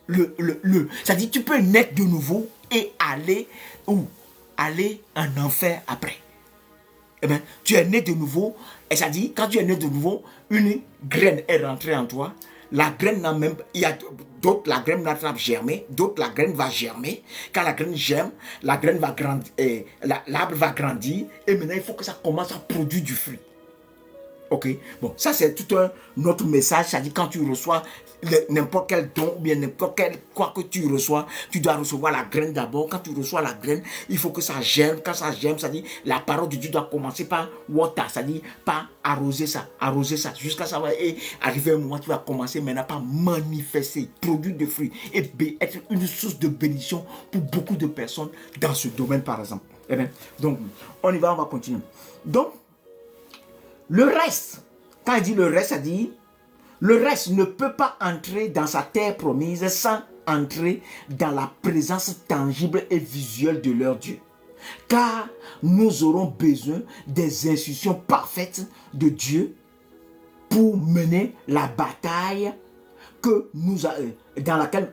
C'est-à-dire tu peux naître de nouveau et aller en enfer après. Eh bien, tu es né de nouveau, et ça dit, quand tu es né de nouveau, une graine est rentrée en toi, la graine n'a même, il y a d'autres, la graine n'attrape germer, d'autres, la graine va germer. Quand la graine germe, la graine va grandir, l'arbre va grandir, et maintenant il faut que ça commence à produire du fruit. Ok, bon, ça c'est tout un autre message, c'est-à-dire quand tu reçois n'importe quel don ou bien n'importe quel quoi que tu reçois, tu dois recevoir la graine d'abord. Quand tu reçois la graine, il faut que ça germe. Quand ça germe, c'est-à-dire la parole de Dieu doit commencer par water, c'est-à-dire par arroser ça, jusqu'à ça va et arriver un moment où tu vas commencer maintenant par manifester, produire des fruits et être une source de bénédiction pour beaucoup de personnes dans ce domaine par exemple. Eh bien, donc, on y va, on va continuer. Donc, le reste, quand il dit le reste, ça dit, le reste ne peut pas entrer dans sa terre promise sans entrer dans la présence tangible et visuelle de leur Dieu. Car nous aurons besoin des instructions parfaites de Dieu pour mener la bataille que nous dans laquelle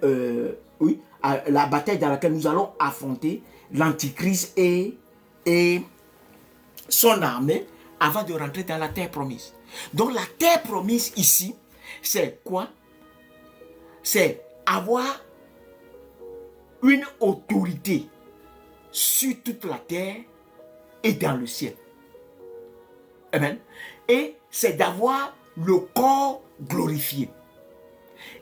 la bataille dans laquelle nous allons affronter l'Antichrist et son armée avant de rentrer dans la terre promise. Donc la terre promise ici, c'est quoi? C'est avoir une autorité sur toute la terre et dans le ciel. Amen. Et c'est d'avoir le corps glorifié.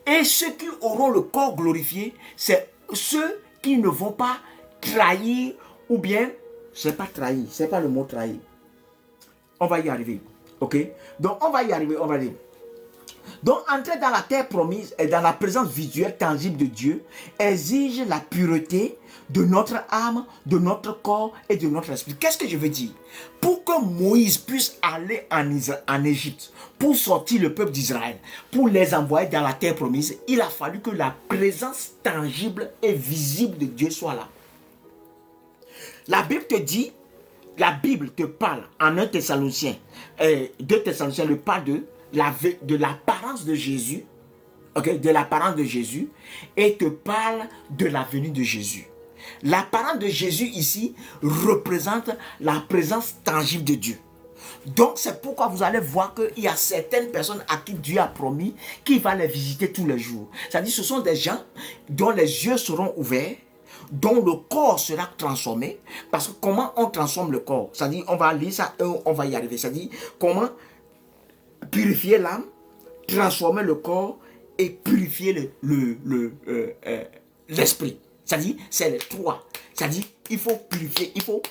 Et ceux qui auront le corps glorifié, c'est ceux qui ne vont pas trahir ou bien, c'est pas trahir, c'est pas le mot trahir. On va y arriver, ok? Donc on va y arriver, on va dire. Donc entrer dans la terre promise et dans la présence visuelle tangible de Dieu exige la pureté de notre âme, de notre corps et de notre esprit. Qu'est-ce que je veux dire? Pour que Moïse puisse aller en Égypte, pour sortir le peuple d'Israël, pour les envoyer dans la terre promise, il a fallu que la présence tangible et visible de Dieu soit là. La Bible te dit, la Bible te parle en 1 Thessaloniciens, 2 Thessaloniciens le parle de l'apparence de Jésus, okay, de l'apparence de Jésus, et te parle de la venue de Jésus. L'apparence de Jésus ici représente la présence tangible de Dieu. Donc c'est pourquoi vous allez voir qu'il y a certaines personnes à qui Dieu a promis qu'il va les visiter tous les jours. C'est-à-dire ce sont des gens dont les yeux seront ouverts, dont le corps sera transformé. Parce que comment on transforme le corps? C'est-à-dire, on va lire ça, on va y arriver. C'est-à-dire, comment purifier l'âme, transformer le corps et purifier l'esprit. C'est-à-dire, c'est les trois. C'est-à-dire, il faut purifier, il faut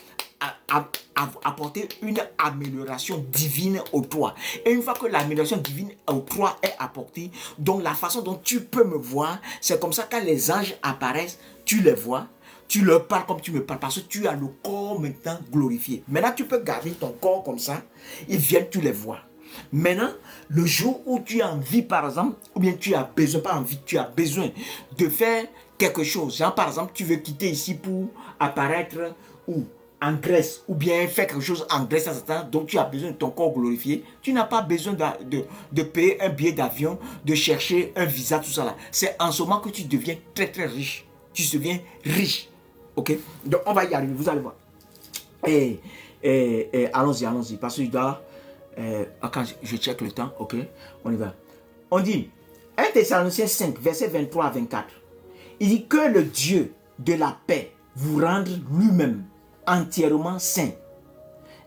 apporter une amélioration divine aux trois. Et une fois que l'amélioration divine aux trois est apportée, donc la façon dont tu peux me voir, c'est comme ça quand les anges apparaissent, tu les vois, tu leur parles comme tu me parles, parce que tu as le corps maintenant glorifié. Maintenant, tu peux garder ton corps comme ça, ils viennent, tu les vois. Maintenant, le jour où tu as envie, par exemple, ou bien tu as besoin, pas envie, tu as besoin de faire quelque chose. Genre, par exemple, tu veux quitter ici pour apparaître ou en Grèce, ou bien faire quelque chose en Grèce, donc tu as besoin de ton corps glorifié. Tu n'as pas besoin de payer un billet d'avion, de chercher un visa, tout ça là. C'est en ce moment que tu deviens très très riche. Tu deviens riche. Ok? Donc on va y arriver, vous allez voir. Et allons-y, parce que je dois... quand je check le temps, ok? On y va. On dit, 1 Thessaloniciens 5, verset 23 à 24. Il dit que le Dieu de la paix vous rende lui-même entièrement saint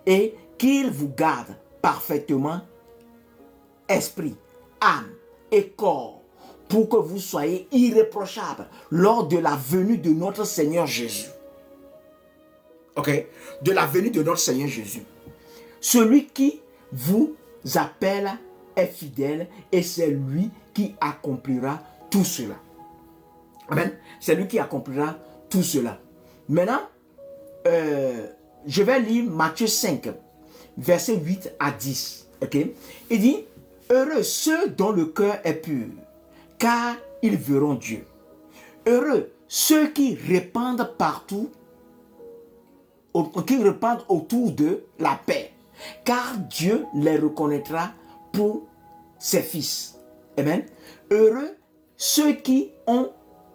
et qu'il vous garde parfaitement esprit, âme et corps pour que vous soyez irréprochables lors de la venue de notre Seigneur Jésus. Ok? De la venue de notre Seigneur Jésus. Celui qui vous appelle est fidèle et c'est lui qui accomplira tout cela. Amen. C'est lui qui accomplira tout cela. Maintenant, je vais lire Matthieu 5, verset 8 à 10. Okay? Il dit, heureux ceux dont le cœur est pur, car ils verront Dieu. Heureux ceux qui répandent partout, qui répandent autour d'eux la paix, car Dieu les reconnaîtra pour ses fils. Amen. Heureux ceux qui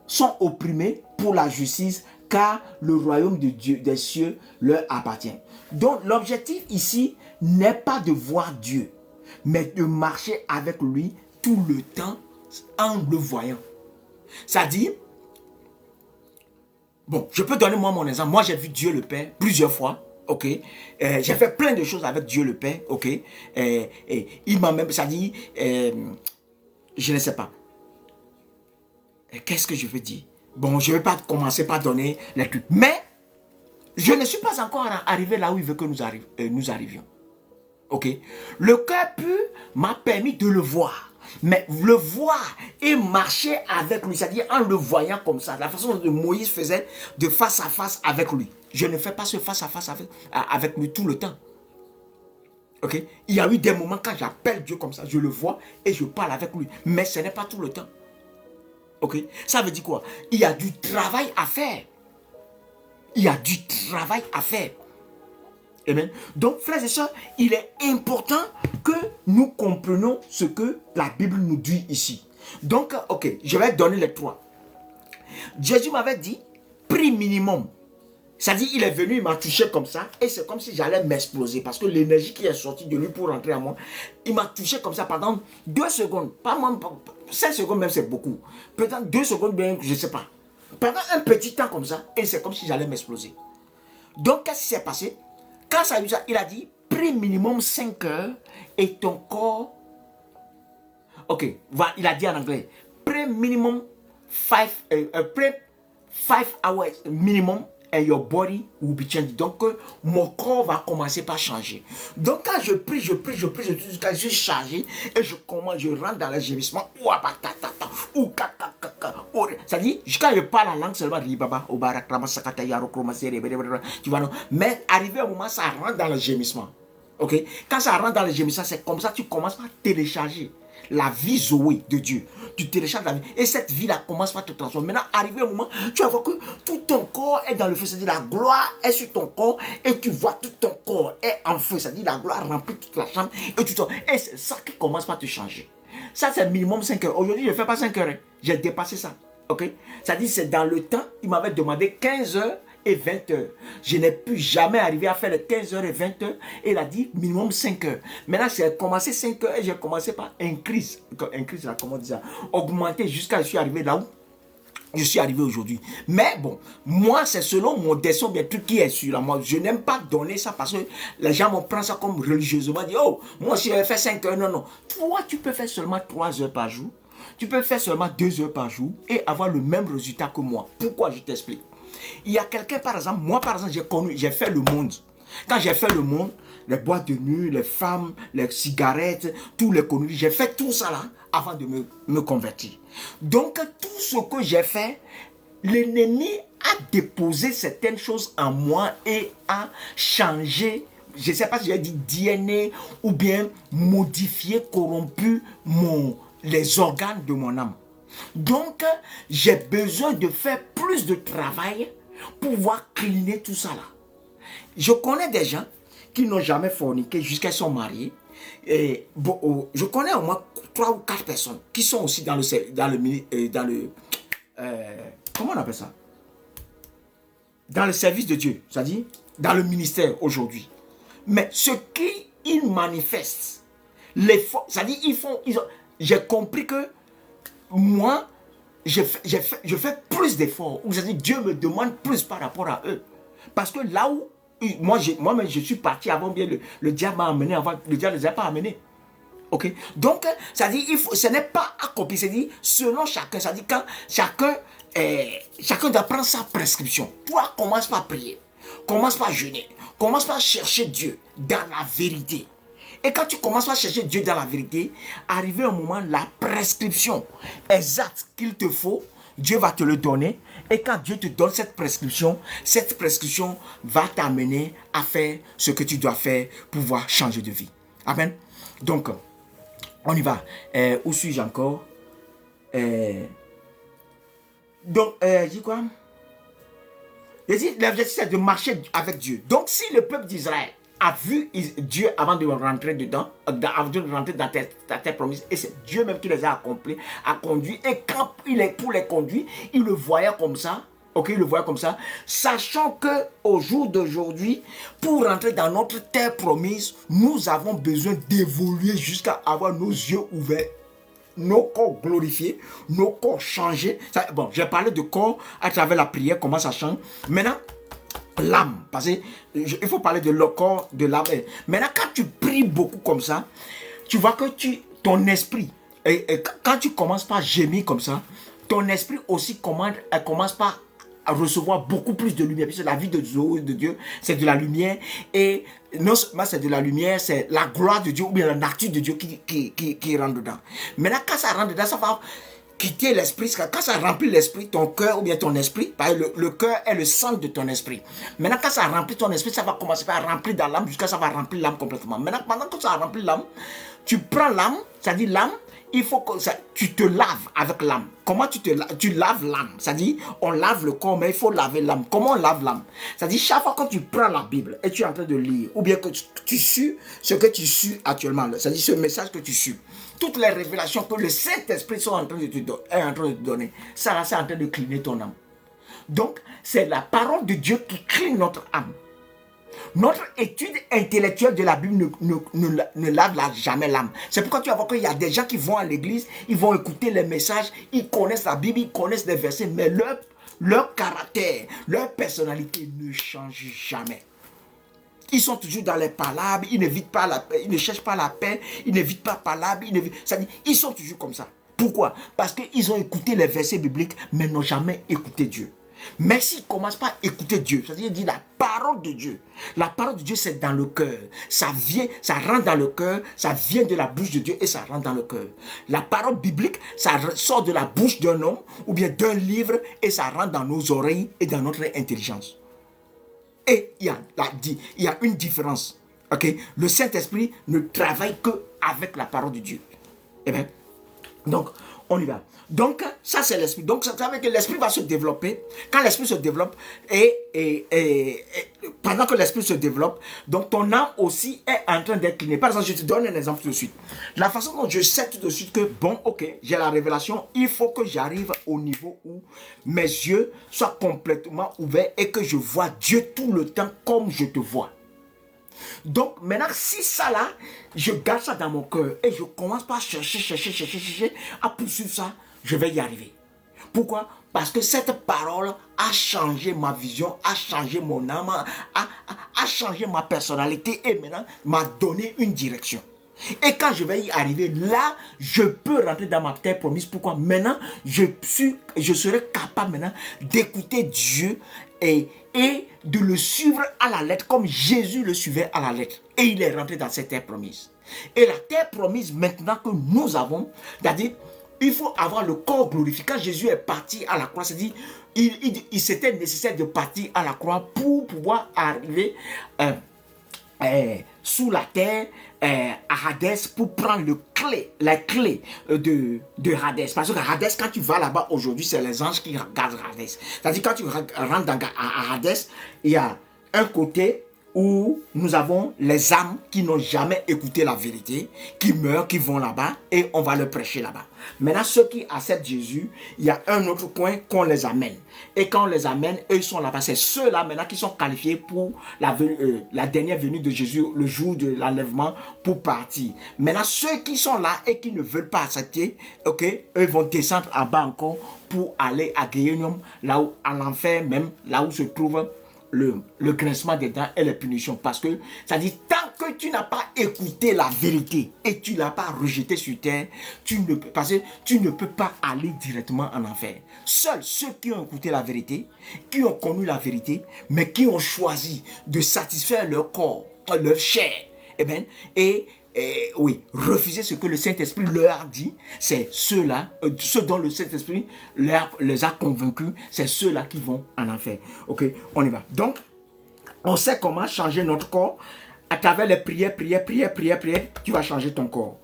sont opprimés pour la justice, car le royaume de Dieu, des cieux leur appartient. Donc l'objectif ici n'est pas de voir Dieu, mais de marcher avec lui tout le temps en le voyant. Ça dit, bon, je peux donner moi mon exemple. Moi, j'ai vu Dieu le Père plusieurs fois. Ok, j'ai fait plein de choses avec Dieu le Père. Ok, il m'a même, ça dit, je ne sais pas. Qu'est-ce que je veux dire? Bon, je ne vais pas commencer par donner les trucs. Mais, je ne suis pas encore arrivé là où il veut que nous arrivions. Ok? Le cœur pur m'a permis de le voir. Mais le voir et marcher avec lui, c'est-à-dire en le voyant comme ça, la façon dont Moïse faisait de face à face avec lui. Je ne fais pas ce face à face avec lui tout le temps. Ok? Il y a eu des moments quand j'appelle Dieu comme ça, je le vois et je parle avec lui. Mais ce n'est pas tout le temps. Ok? Ça veut dire quoi? Il y a du travail à faire. Il y a du travail à faire. Amen. Donc, frères et sœurs, il est important que nous comprenions ce que la Bible nous dit ici. Donc, ok, je vais donner les trois. Jésus m'avait dit, prix minimum. C'est-à-dire, il est venu, il m'a touché comme ça, et c'est comme si j'allais m'exploser, parce que l'énergie qui est sortie de lui pour rentrer à moi, il m'a touché comme ça pendant 2 secondes, pas moins, 5 secondes même, c'est beaucoup. Peut-être 2 secondes, bien, je ne sais pas. Pendant un petit temps comme ça, et c'est comme si j'allais m'exploser. Donc, qu'est-ce qui s'est passé? Quand ça a eu ça, il a dit, prix minimum 5 heures, et ton corps, ok, il a dit en anglais, prix minimum 5 hours minimum, and your body will be changed. Donc, mon corps va commencer par changer. Donc, quand je prie, quand je suis chargé, et je commence, je rentre dans le gémissement, c'est-à-dire, quand je parle en langue seulement, tu vois, non? Mais arrivé au moment, ça rentre dans le gémissement. Ok? Quand ça rentre dans le gémissement, c'est comme ça, tu commences par télécharger la vie Zoé de Dieu. Tu télécharges la vie. Et cette vie-là commence par te transformer. Maintenant, arrivé au moment, tu vas voir que tout ton corps est dans le feu. C'est-à-dire la gloire est sur ton corps et tu vois tout ton corps est en feu. C'est-à-dire la gloire remplit toute la chambre et c'est ça qui commence par te changer. Ça, c'est minimum 5 heures. Aujourd'hui, je ne fais pas 5 heures. Hein. J'ai dépassé ça. Ok? C'est-à-dire, c'est dans le temps, il m'avait demandé 15 heures et 20 heures. Je n'ai pu jamais arriver à faire les 15 heures et 20 heures. Et il a dit minimum 5 heures. Maintenant, j'ai commencé 5 heures et j'ai commencé par increase. Increase, là, comment dire ça? Augmenter jusqu'à ce que je suis arrivé là où je suis arrivé aujourd'hui. Mais bon, moi, c'est selon mon dessin, bien tout qui est sur la moi. Je n'aime pas donner ça parce que les gens me prennent ça comme religieusement. Dit, oh, moi, si je fais 5 heures, non, non. Toi, tu peux faire seulement 3 heures par jour. Tu peux faire seulement 2 heures par jour et avoir le même résultat que moi. Pourquoi? Je t'explique. Il y a quelqu'un, par exemple, moi, par exemple, j'ai fait le monde. Quand j'ai fait le monde, les boîtes de nuit, les femmes, les cigarettes, tous les conneries, j'ai fait tout ça là avant de me convertir. Donc, tout ce que j'ai fait, l'ennemi a déposé certaines choses en moi et a changé, je ne sais pas si j'ai dit DNA ou bien modifié, corrompu les organes de mon âme. Donc, j'ai besoin de faire plus de travail pour pouvoir cleaner tout ça là. Je connais des gens qui n'ont jamais forniqué jusqu'à qu'ils sont mariés. Et bon, je connais au moins 3 ou 4 personnes qui sont aussi dans le comment on appelle ça? Dans le service de Dieu, c'est-à-dire dans le ministère aujourd'hui. Mais ce qu'ils manifestent, c'est-à-dire j'ai compris que moi, je fais plus d'efforts. C'est-à-dire Dieu me demande plus par rapport à eux. Parce que là où moi-même je suis parti avant bien le diable m'a amené, avant le diable ne les a pas amenés. Ok? Donc, c'est-à-dire, ce n'est pas accompli. C'est-à-dire, selon chacun, c'est-à-dire quand chacun doit prendre sa prescription. Toi, commence par prier. Commence par jeûner. Commence par chercher Dieu dans la vérité. Et quand tu commences à chercher Dieu dans la vérité, arrivé un moment, la prescription exacte qu'il te faut, Dieu va te le donner. Et quand Dieu te donne cette prescription va t'amener à faire ce que tu dois faire pour pouvoir changer de vie. Amen. Donc, on y va. Où suis-je encore? Donc, dis quoi? Je dis, l'objectif c'est de marcher avec Dieu. Donc, si le peuple d'Israël a vu Dieu avant de rentrer dedans, avant de rentrer dans ta terre promise, et c'est Dieu même qui les a accomplis, a conduit, et quand il est pour les conduire, il le voyait comme ça. Ok, il le voyait comme ça, sachant que au jour d'aujourd'hui, pour rentrer dans notre terre promise, nous avons besoin d'évoluer jusqu'à avoir nos yeux ouverts nos corps glorifiés, nos corps changés. Bon, j'ai parlé de corps à travers la prière, comment ça change. Maintenant, l'âme, parce qu'il faut parler de le corps, de l'âme. Maintenant, quand tu pries beaucoup comme ça, tu vois que ton esprit, et quand tu commences par gémir comme ça, ton esprit aussi commence par à recevoir beaucoup plus de lumière, puisque la vie de Dieu, c'est de la lumière, et non seulement c'est de la lumière, c'est la gloire de Dieu, ou bien la nature de Dieu qui rentre dedans. Maintenant, quand ça rentre dedans, ça va quitter l'esprit. Quand ça remplit l'esprit, ton cœur ou bien ton esprit, le cœur est le centre de ton esprit. Maintenant, quand ça remplit ton esprit, ça va commencer par remplir dans l'âme, jusqu'à ça va remplir l'âme complètement. Maintenant, pendant que ça remplit l'âme, tu prends l'âme, c'est-à-dire l'âme, il faut que tu te laves avec l'âme. Comment tu laves l'âme? C'est-à-dire, on lave le corps, mais il faut laver l'âme. Comment on lave l'âme? C'est-à-dire, chaque fois que tu prends la Bible et tu es en train de lire, ou bien que tu sues ce que tu sues actuellement, c'est-à-dire ce message que tu sues, toutes les révélations que le Saint-Esprit est en train de te donner, ça là, c'est en train de cligner ton âme. Donc, c'est la parole de Dieu qui cligne notre âme. Notre étude intellectuelle de la Bible ne lave jamais l'âme. C'est pourquoi tu vas voir qu'il y a des gens qui vont à l'église, ils vont écouter les messages, ils connaissent la Bible, ils connaissent les versets, mais leur caractère, leur personnalité ne change jamais. Ils sont toujours dans les palabres, ils ne cherchent pas la paix, ils n'évitent pas palabres, ils sont toujours comme ça. Pourquoi? Parce qu'ils ont écouté les versets bibliques, mais n'ont jamais écouté Dieu. Mais s'ils ne commencent pas à écouter Dieu, c'est-à-dire dire la parole de Dieu. La parole de Dieu, c'est dans le cœur. Ça rentre dans le cœur, ça vient de la bouche de Dieu et ça rentre dans le cœur. La parole biblique, ça sort de la bouche d'un homme ou bien d'un livre et ça rentre dans nos oreilles et dans notre intelligence. Et il y a une différence. Okay? Le Saint-Esprit ne travaille qu'avec la parole de Dieu. Eh bien, donc, on y va. Donc, ça c'est l'esprit. Donc, ça veut dire que l'esprit va se développer. Quand l'esprit se développe, et pendant que l'esprit se développe, donc ton âme aussi est en train d'incliner. Par exemple, je te donne un exemple tout de suite. La façon dont je sais tout de suite que, bon, ok, j'ai la révélation, il faut que j'arrive au niveau où mes yeux soient complètement ouverts et que je vois Dieu tout le temps comme je te vois. Donc maintenant, si ça là, je garde ça dans mon cœur et je commence par chercher, à poursuivre ça, je vais y arriver. Pourquoi? Parce que cette parole a changé ma vision, a changé mon âme, a changé ma personnalité et maintenant m'a donné une direction. Et quand je vais y arriver, là, je peux rentrer dans ma terre promise. Pourquoi? Maintenant, je serai capable maintenant d'écouter Dieu et de le suivre à la lettre comme Jésus le suivait à la lettre. Et il est rentré dans cette terre promise. Et la terre promise maintenant que nous avons, c'est-à-dire, il faut avoir le corps glorifié. Quand Jésus est parti à la croix, c'est-à-dire, il s'était nécessaire de partir à la croix pour pouvoir arriver sous la terre à Hadès pour prendre la clé de Hadès. Parce que Hadès, quand tu vas là-bas aujourd'hui, c'est les anges qui gardent Hadès. C'est-à-dire quand tu rentres à Hadès, il y a un côté où nous avons les âmes qui n'ont jamais écouté la vérité, qui meurent, qui vont là-bas et on va leur prêcher là-bas. Maintenant, ceux qui acceptent Jésus, il y a un autre coin qu'on les amène. Et quand on les amène, eux ils sont là-bas. C'est ceux-là maintenant qui sont qualifiés pour la dernière venue de Jésus, le jour de l'enlèvement, pour partir. Maintenant, ceux qui sont là et qui ne veulent pas accepter, ok, eux vont descendre en bas encore pour aller à Guéhénium, là où, à l'enfer même, là où se trouve le grincement des dents et les punitions. Parce que ça dit, tant que tu n'as pas écouté la vérité et tu ne l'as pas rejeté sur terre, tu ne peux pas aller directement en enfer. Seuls ceux qui ont écouté la vérité, qui ont connu la vérité, mais qui ont choisi de satisfaire leur corps, leur chair, oui, refuser ce que le Saint-Esprit leur a dit, c'est ceux-là, ceux dont le Saint-Esprit les a convaincus, c'est ceux-là qui vont en enfer. Ok, on y va. Donc, on sait comment changer notre corps à travers les prières, tu vas changer ton corps.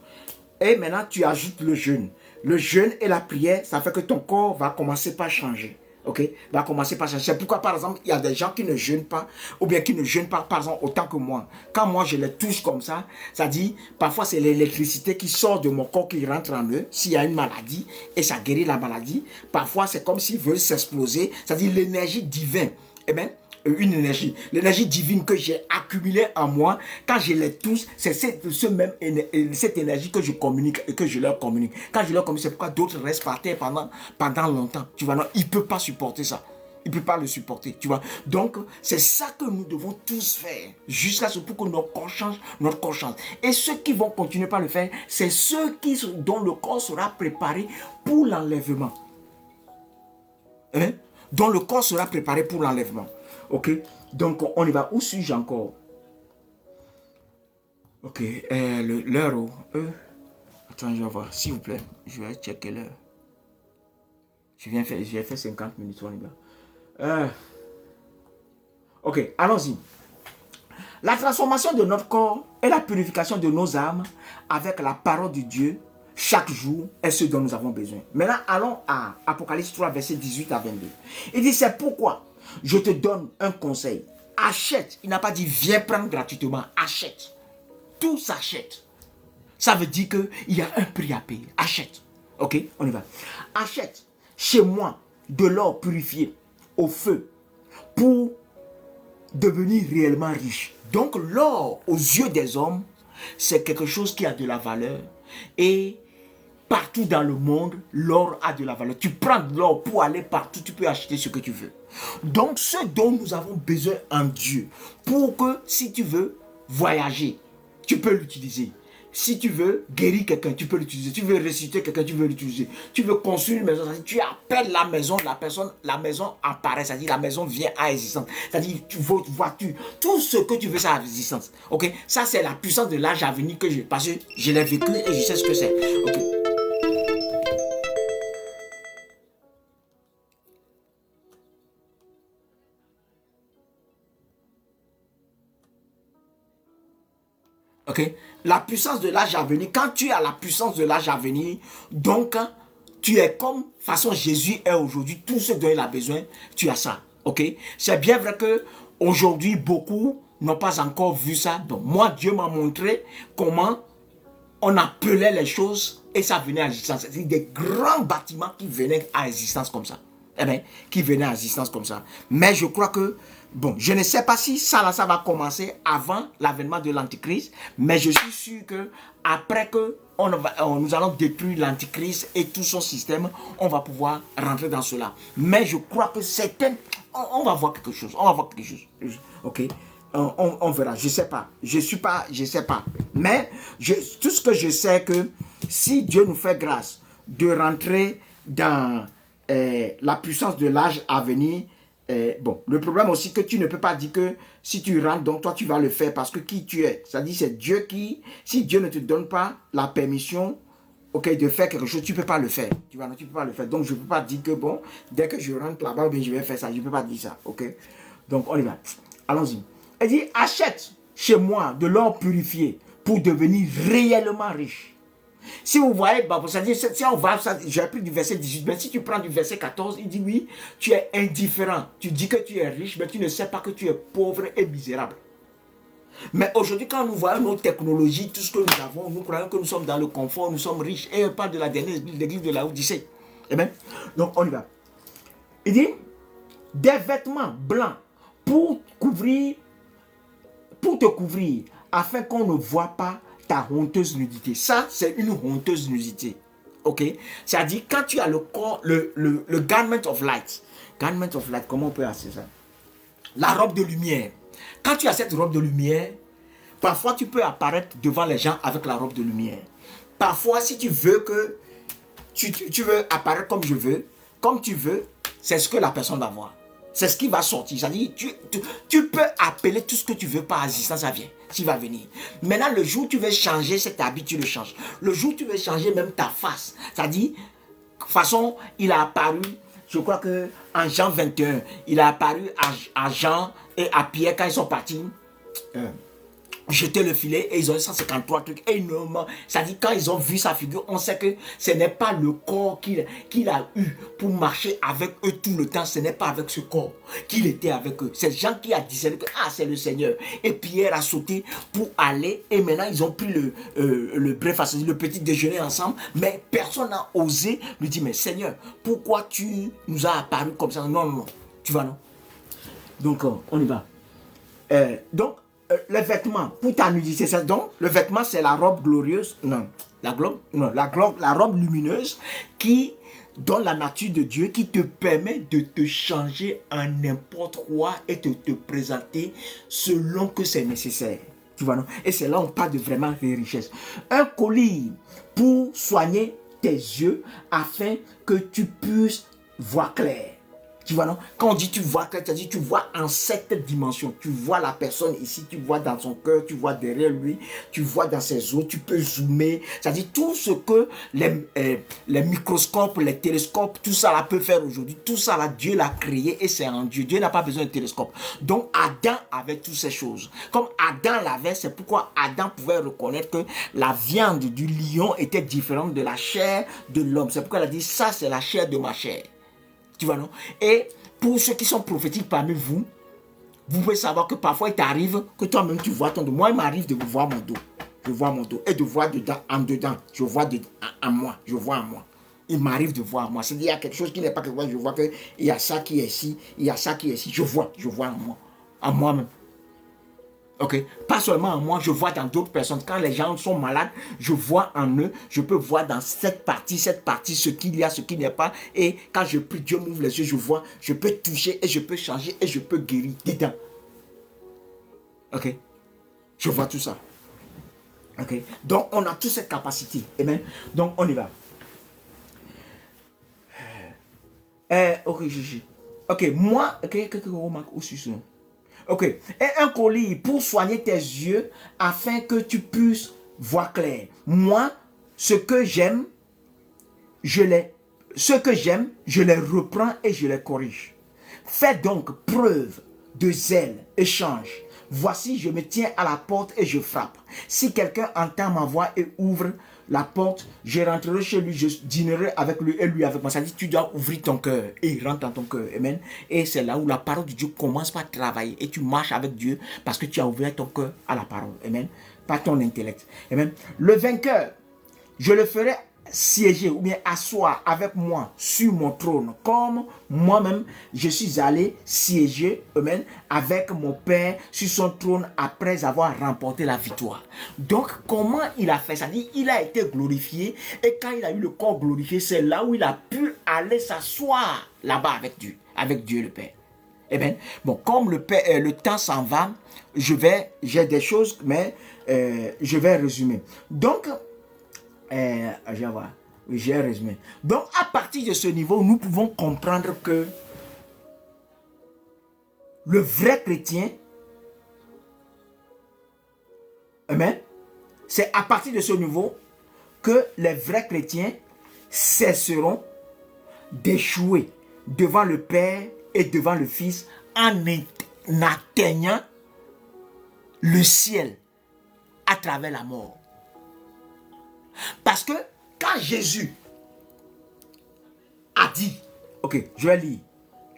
Et maintenant, tu ajoutes le jeûne. Le jeûne et la prière, ça fait que ton corps va commencer par changer. Ok, va commencer par changer. C'est pourquoi, par exemple, il y a des gens qui ne jeûnent pas, ou bien qui ne jeûnent pas, par exemple, autant que moi. Quand moi, je les touche comme ça dit, parfois, c'est l'électricité qui sort de mon corps qui rentre en eux, s'il y a une maladie, et ça guérit la maladie. Parfois, c'est comme s'ils veulent s'exploser, c'est-à-dire l'énergie divine. Eh bien, une énergie. L'énergie divine que j'ai accumulée en moi, quand je les touche, c'est cette énergie que je communique et que je leur communique. Quand je leur communique, c'est pourquoi d'autres restent par terre pendant longtemps. Tu vois, non, ils ne peuvent pas supporter ça. Il ne peut pas le supporter, tu vois. Donc, c'est ça que nous devons tous faire, jusqu'à ce pour que notre corps change, notre corps change. Et ceux qui vont continuer par le faire, c'est ceux dont le corps sera préparé pour l'enlèvement. Hein? Dont le corps sera préparé pour l'enlèvement. Ok? Donc, on y va. Où suis-je encore? Ok, l'heure où... attends, je vais voir, s'il vous plaît. Je vais checker l'heure. J'ai fait 50 minutes, on y va. Ok, allons-y. La transformation de notre corps et la purification de nos âmes avec la parole de Dieu chaque jour est ce dont nous avons besoin. Maintenant, allons à Apocalypse 3, verset 18 à 22. Il dit, c'est pourquoi je te donne un conseil. Achète. Il n'a pas dit, viens prendre gratuitement. Achète. Tout s'achète. Ça veut dire qu'il y a un prix à payer. Achète. Ok, on y va. Achète chez moi de l'or purifié au feu pour devenir réellement riche. Donc l'or aux yeux des hommes, c'est quelque chose qui a de la valeur. Et partout dans le monde, l'or a de la valeur. Tu prends de l'or pour aller partout, tu peux acheter ce que tu veux. Donc ce dont nous avons besoin en Dieu, pour que si tu veux voyager, tu peux l'utiliser. Si tu veux guérir quelqu'un, tu peux l'utiliser. Tu veux ressusciter quelqu'un, tu veux l'utiliser. Tu veux construire une maison, tu appelles la maison, la maison apparaît, c'est-à-dire la maison vient à existence. C'est-à-dire, voiture, tout ce que tu veux, ça a existence. Ok? Ça, c'est la puissance de l'âge à venir que parce que je l'ai vécu et je sais ce que c'est. Ok? Ok? La puissance de l'âge à venir, quand tu as la puissance de l'âge à venir, donc tu es comme façon Jésus est aujourd'hui, tout ce dont il a besoin, tu as ça. Ok? C'est bien vrai que aujourd'hui beaucoup n'ont pas encore vu ça. Donc moi, Dieu m'a montré comment on appelait les choses et ça venait à existence. C'est des grands bâtiments qui venaient à existence comme ça. Eh bien, qui venaient à existence comme ça. Mais je crois que, bon, je ne sais pas si ça va commencer avant l'avènement de l'Antichrist, mais je suis sûr que après que nous allons détruire l'Antichrist et tout son système, on va pouvoir rentrer dans cela. Mais je crois que on va voir quelque chose. On va voir quelque chose. Ok? On verra. Je sais pas. Je sais pas. Mais tout ce que je sais que si Dieu nous fait grâce de rentrer dans la puissance de l'âge à venir, bon, le problème aussi que tu ne peux pas dire que si tu rentres, donc toi tu vas le faire parce que qui tu es. C'est-à-dire c'est Dieu qui, si Dieu ne te donne pas la permission, ok, de faire quelque chose, tu ne peux pas le faire. Tu vois, non, tu peux pas le faire. Donc je ne peux pas dire que bon, dès que je rentre là-bas, je vais faire ça. Je ne peux pas dire ça, ok. Donc on y va. Allons-y. Elle dit, achète chez moi de l'or purifié pour devenir réellement riche. Si vous voyez, bah, c'est-à-dire, si on va, j'ai pris du verset 18, mais si tu prends du verset 14, il dit oui, tu es indifférent. Tu dis que tu es riche, mais tu ne sais pas que tu es pauvre et misérable. Mais aujourd'hui, quand nous voyons nos technologies, tout ce que nous avons, nous croyons que nous sommes dans le confort, nous sommes riches. Et on parle de la dernière église, l'église de la Odyssée. Eh bien, donc on y va. Il dit, des vêtements blancs pour te couvrir, afin qu'on ne voit pas ta honteuse nudité. Ça, c'est une honteuse nudité. Ok? C'est-à-dire, quand tu as le corps, le garment of light. Garment of light, comment on peut appeler ça? La robe de lumière. Quand tu as cette robe de lumière, parfois tu peux apparaître devant les gens avec la robe de lumière. Parfois, si tu veux que tu veux apparaître comme tu veux, c'est ce que la personne va voir. C'est ce qui va sortir. C'est-à-dire, tu peux appeler tout ce que tu veux par existence, ça vient. Ça va venir. Maintenant, le jour où tu veux changer cet habit, tu le changes. Le jour où tu veux changer même ta face. C'est-à-dire, de toute façon, il a apparu, je crois que en Jean 21, il a apparu à Jean et à Pierre quand ils sont partis. Jeter le filet et ils ont eu 153 trucs énormément. C'est-à-dire quand ils ont vu sa figure, on sait que ce n'est pas le corps qu'il a eu pour marcher avec eux tout le temps. Ce n'est pas avec ce corps qu'il était avec eux. C'est Jean qui a discerné que c'est le Seigneur. Et Pierre a sauté pour aller et maintenant ils ont pris le petit déjeuner ensemble. Mais personne n'a osé lui dire, mais Seigneur, pourquoi tu nous as apparu comme ça? Non, tu vois non. Donc, on y va. Donc, le vêtement, pour ta nudité, c'est ça. Donc, le vêtement, c'est la robe glorieuse. Non, la robe lumineuse qui donne la nature de Dieu, qui te permet de te changer en n'importe quoi et de te présenter selon que c'est nécessaire. Tu vois, non? Et c'est là où on parle de vraiment des richesses. Un collier pour soigner tes yeux afin que tu puisses voir clair. Tu vois, non? Quand on dit tu vois clair, tu vois en cette dimension. Tu vois la personne ici, tu vois dans son cœur, tu vois derrière lui, tu vois dans ses os, tu peux zoomer. C'est-à-dire tout ce que les microscopes, les télescopes, tout ça là peut faire aujourd'hui. Tout ça là, Dieu l'a créé et c'est en Dieu. Dieu n'a pas besoin de télescope. Donc Adam avait toutes ces choses. Comme Adam l'avait, c'est pourquoi Adam pouvait reconnaître que la viande du lion était différente de la chair de l'homme. C'est pourquoi il a dit ça c'est la chair de ma chair. Tu vois, non? Et pour ceux qui sont prophétiques parmi vous, vous pouvez savoir que parfois il t'arrive que toi-même tu vois ton dos. Moi, il m'arrive de voir mon dos. Je vois mon dos. Et de voir dedans, en dedans. Je vois en moi. Je vois en moi. Il m'arrive de voir en moi. C'est-à-dire qu'il y a quelque chose qui n'est pas que moi. Je vois qu'il y a ça qui est ici. Il y a ça qui est ici. Je vois en moi. En moi-même. Ok, pas seulement en moi, je vois dans d'autres personnes. Quand les gens sont malades, je vois en eux, je peux voir dans cette partie, ce qu'il y a, ce qu'il n'y a pas. Et quand je prie, Dieu m'ouvre les yeux, je vois, je peux toucher et je peux changer et je peux guérir dedans. Ok, je vois tout ça. Ok, donc on a toute cette capacité. Amen. Donc on y va. Ok, moi, ok, et un collier pour soigner tes yeux afin que tu puisses voir clair. Moi, ce que j'aime, je les reprends et je les corrige. Fais donc preuve de zèle et change. Voici, je me tiens à la porte et je frappe. Si quelqu'un entend ma voix et ouvre la porte, je rentrerai chez lui, je dînerai avec lui et lui avec moi. Ça dit, tu dois ouvrir ton cœur et il rentre dans ton cœur. Amen. Et c'est là où la parole de Dieu commence par travailler et tu marches avec Dieu parce que tu as ouvert ton cœur à la parole. Amen. Pas ton intellect. Amen. Le vainqueur, je le ferai siéger ou bien asseoir avec moi sur mon trône, comme moi-même je suis allé siéger, amen, avec mon Père sur son trône après avoir remporté la victoire. Donc comment il a fait ça? Il a été glorifié et quand il a eu le corps glorifié, c'est là où il a pu aller s'asseoir là-bas avec Dieu le Père. Eh bien, bon, comme le temps s'en va, j'ai des choses, mais je vais résumer. Donc, j'ai résumé. Donc, à partir de ce niveau, nous pouvons comprendre que le vrai chrétien, amen, c'est à partir de ce niveau que les vrais chrétiens cesseront d'échouer devant le Père et devant le Fils en atteignant le ciel à travers la mort. Parce que quand Jésus a dit, ok, je vais lire,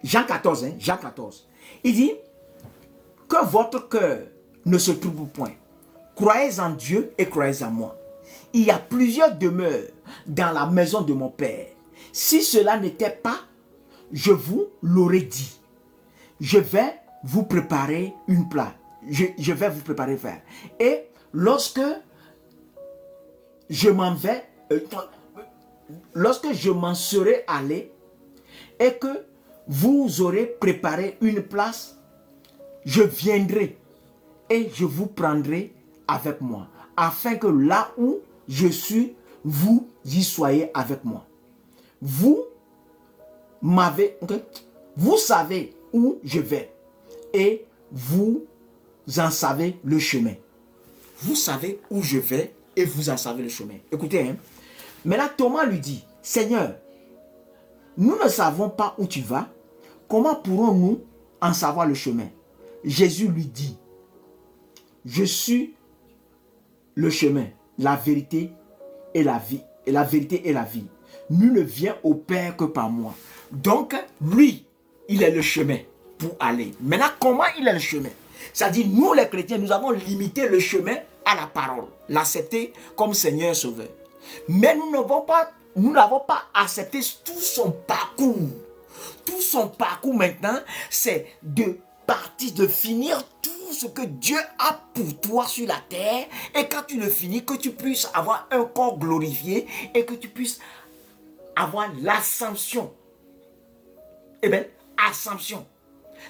Jean 14, Jean 14, il dit que votre cœur ne se trouble point. Croyez en Dieu et croyez en moi. Il y a plusieurs demeures dans la maison de mon Père. Si cela n'était pas, je vous l'aurais dit. Je vais vous préparer une place. Je vais vous préparer faire. Et lorsque je m'en vais, lorsque je m'en serai allé et que vous aurez préparé une place, je viendrai et je vous prendrai avec moi, afin que là où je suis, vous y soyez avec moi. Vous savez où je vais et vous en savez le chemin. Vous savez où je vais et vous en savez le chemin. Écoutez, hein. Mais là, Thomas lui dit, Seigneur, nous ne savons pas où tu vas. Comment pourrons-nous en savoir le chemin? Jésus lui dit, je suis le chemin, la vérité et la vie. Et la vérité et la vie. Nul ne vient au Père que par moi. Donc, lui, il est le chemin pour aller. Maintenant, comment il est le chemin? C'est-à-dire, nous les chrétiens, nous avons limité le chemin à la parole, l'accepter comme Seigneur Sauveur. Mais nous n'avons pas accepté tout son parcours. Tout son parcours maintenant, c'est de baptise de finir tout ce que Dieu a pour toi sur la terre. Et quand tu le finis, que tu puisses avoir un corps glorifié et que tu puisses avoir l'ascension. Eh bien, ascension.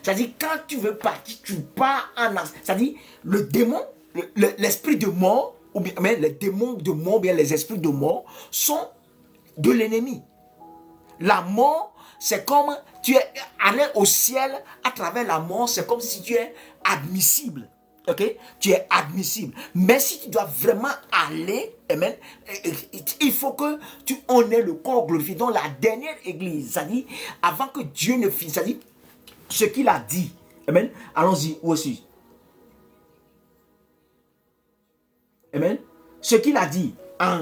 C'est-à-dire, quand tu veux partir, tu pars en ascension. C'est-à-dire, le démon, l'esprit de mort, ou bien les démons de mort, ou bien les esprits de mort, sont de l'ennemi. La mort, c'est comme tu es allé au ciel à travers la mort, c'est comme si tu es admissible. Ok? Tu es admissible. Mais si tu dois vraiment aller, amen, il faut que tu en aies le corps glorifié. Dans la dernière église, c'est-à-dire, avant que Dieu ne finisse, c'est-à-dire, ce qu'il a dit. Amen. Allons-y, où aussi? Amen. Ce qu'il a dit en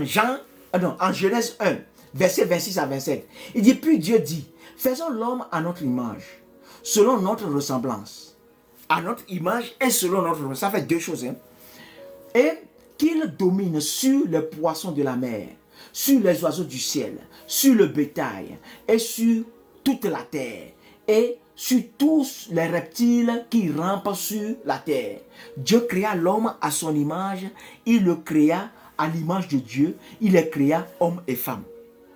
en Genèse 1, verset 26 à 27. Il dit, puis Dieu dit, faisons l'homme à notre image, selon notre ressemblance. À notre image et selon notre ressemblance. Ça fait deux choses. Hein? Et qu'il domine sur les poissons de la mer, sur les oiseaux du ciel, sur le bétail et sur toute la terre. Et sur tous les reptiles qui rampent sur la terre. Dieu créa l'homme à son image, il le créa à l'image de Dieu, il les créa homme et femme.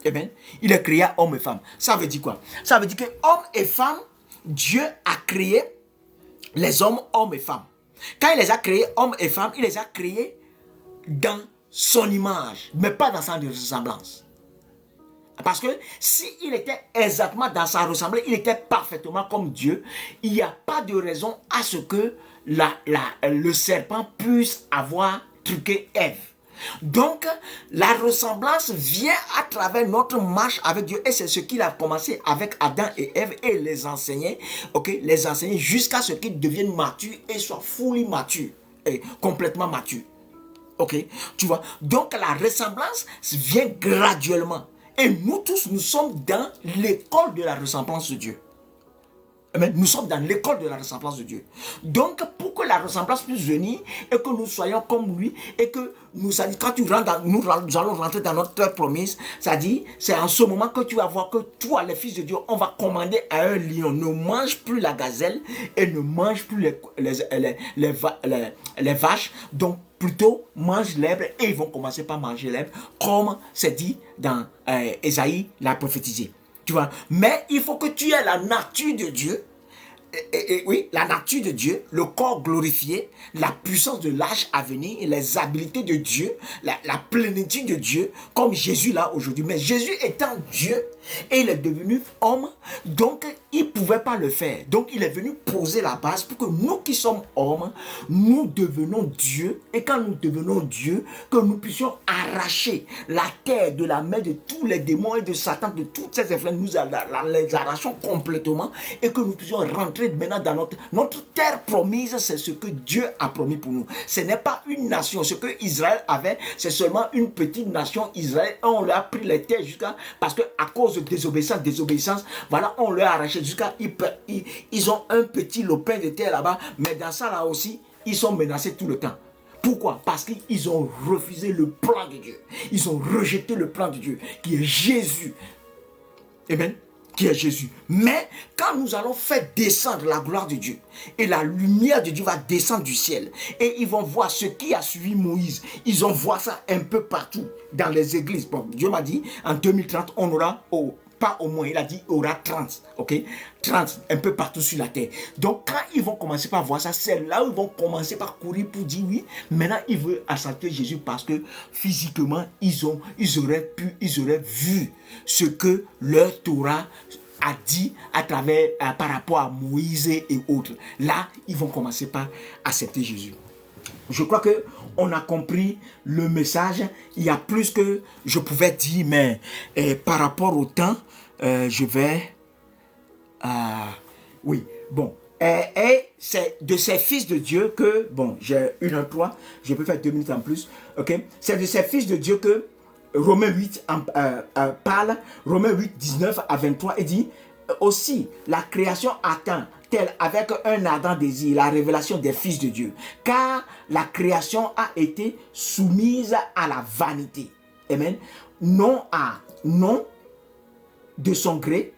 Amen. Il les créa homme et femme. Ça veut dire quoi? Ça veut dire que homme et femme, Dieu a créé les hommes et femmes. Quand il les a créés hommes et femmes, il les a créés dans son image, mais pas dans sa ressemblance. Parce que s'il était exactement dans sa ressemblance, il était parfaitement comme Dieu, il n'y a pas de raison à ce que le serpent puisse avoir truqué Ève. Donc, la ressemblance vient à travers notre marche avec Dieu. Et c'est ce qu'il a commencé avec Adam et Ève et les enseigner, les enseigner jusqu'à ce qu'ils deviennent matures et soient fully matures, et complètement matures. Tu vois. Donc, la ressemblance vient graduellement. Et nous tous, nous sommes dans l'école de la ressemblance de Dieu. Amen. Nous sommes dans l'école de la ressemblance de Dieu. Donc, pour que la ressemblance puisse venir et que nous soyons comme lui et que quand tu rentres nous allons rentrer dans notre terre promise, c'est-à-dire, c'est en ce moment que tu vas voir que toi, les fils de Dieu, on va commander à un lion, ne mange plus la gazelle et ne mange plus les vaches. Donc, plutôt mange l'herbe et ils vont commencer par manger l'herbe, comme c'est dit dans Ésaïe l'a prophétisé. Tu vois, mais il faut que tu aies la nature de Dieu, oui, la nature de Dieu, le corps glorifié, la puissance de l'âge à venir, les habiletés de Dieu, la plénitude de Dieu, comme Jésus là aujourd'hui. Mais Jésus étant Dieu, et il est devenu homme, donc il ne pouvait pas le faire. Donc il est venu poser la base pour que nous qui sommes hommes, nous devenons Dieu, et quand nous devenons Dieu, que nous puissions arracher la terre de la main de tous les démons et de Satan, de toutes ces influences, nous les arrachons complètement, et que nous puissions rentrer maintenant dans notre terre promise. C'est ce que Dieu a promis pour nous. Ce n'est pas une nation. Ce que Israël avait, c'est seulement une petite nation, Israël. On leur a pris les terres jusqu'à, parce que à cause de désobéissance, voilà, on leur a arraché jusqu'à, ils ont un petit lopin de terre là-bas, mais dans ça là aussi, ils sont menacés tout le temps. Pourquoi? Parce qu'ils ont refusé le plan de Dieu. Ils ont rejeté le plan de Dieu, qui est Jésus. Amen. Qui est Jésus. Mais quand nous allons faire descendre la gloire de Dieu et la lumière de Dieu va descendre du ciel et ils vont voir ce qui a suivi Moïse, ils vont voir ça un peu partout dans les églises. Bon, Dieu m'a dit en 2030 on aura pas au moins, il a dit il y aura 30, 30 un peu partout sur la terre. Donc quand ils vont commencer par voir ça, c'est là où ils vont commencer par courir pour dire oui, maintenant ils veulent accepter Jésus parce que physiquement ils auraient vu ce que leur Torah a dit à travers, par rapport à Moïse et autres. Là, ils vont commencer par accepter Jésus. Je crois que on a compris le message. Il y a plus que je pouvais dire, mais par rapport au temps, je vais... oui, bon. Et c'est de ces fils de Dieu que... Bon, j'ai 1h03, je peux faire 2 minutes en plus. C'est de ces fils de Dieu que Romains 8 parle. Romains 8, 19 à 23, et dit aussi, la création attend avec un ardent désir la révélation des fils de Dieu, car la création a été soumise à la vanité. Amen. Non de son gré,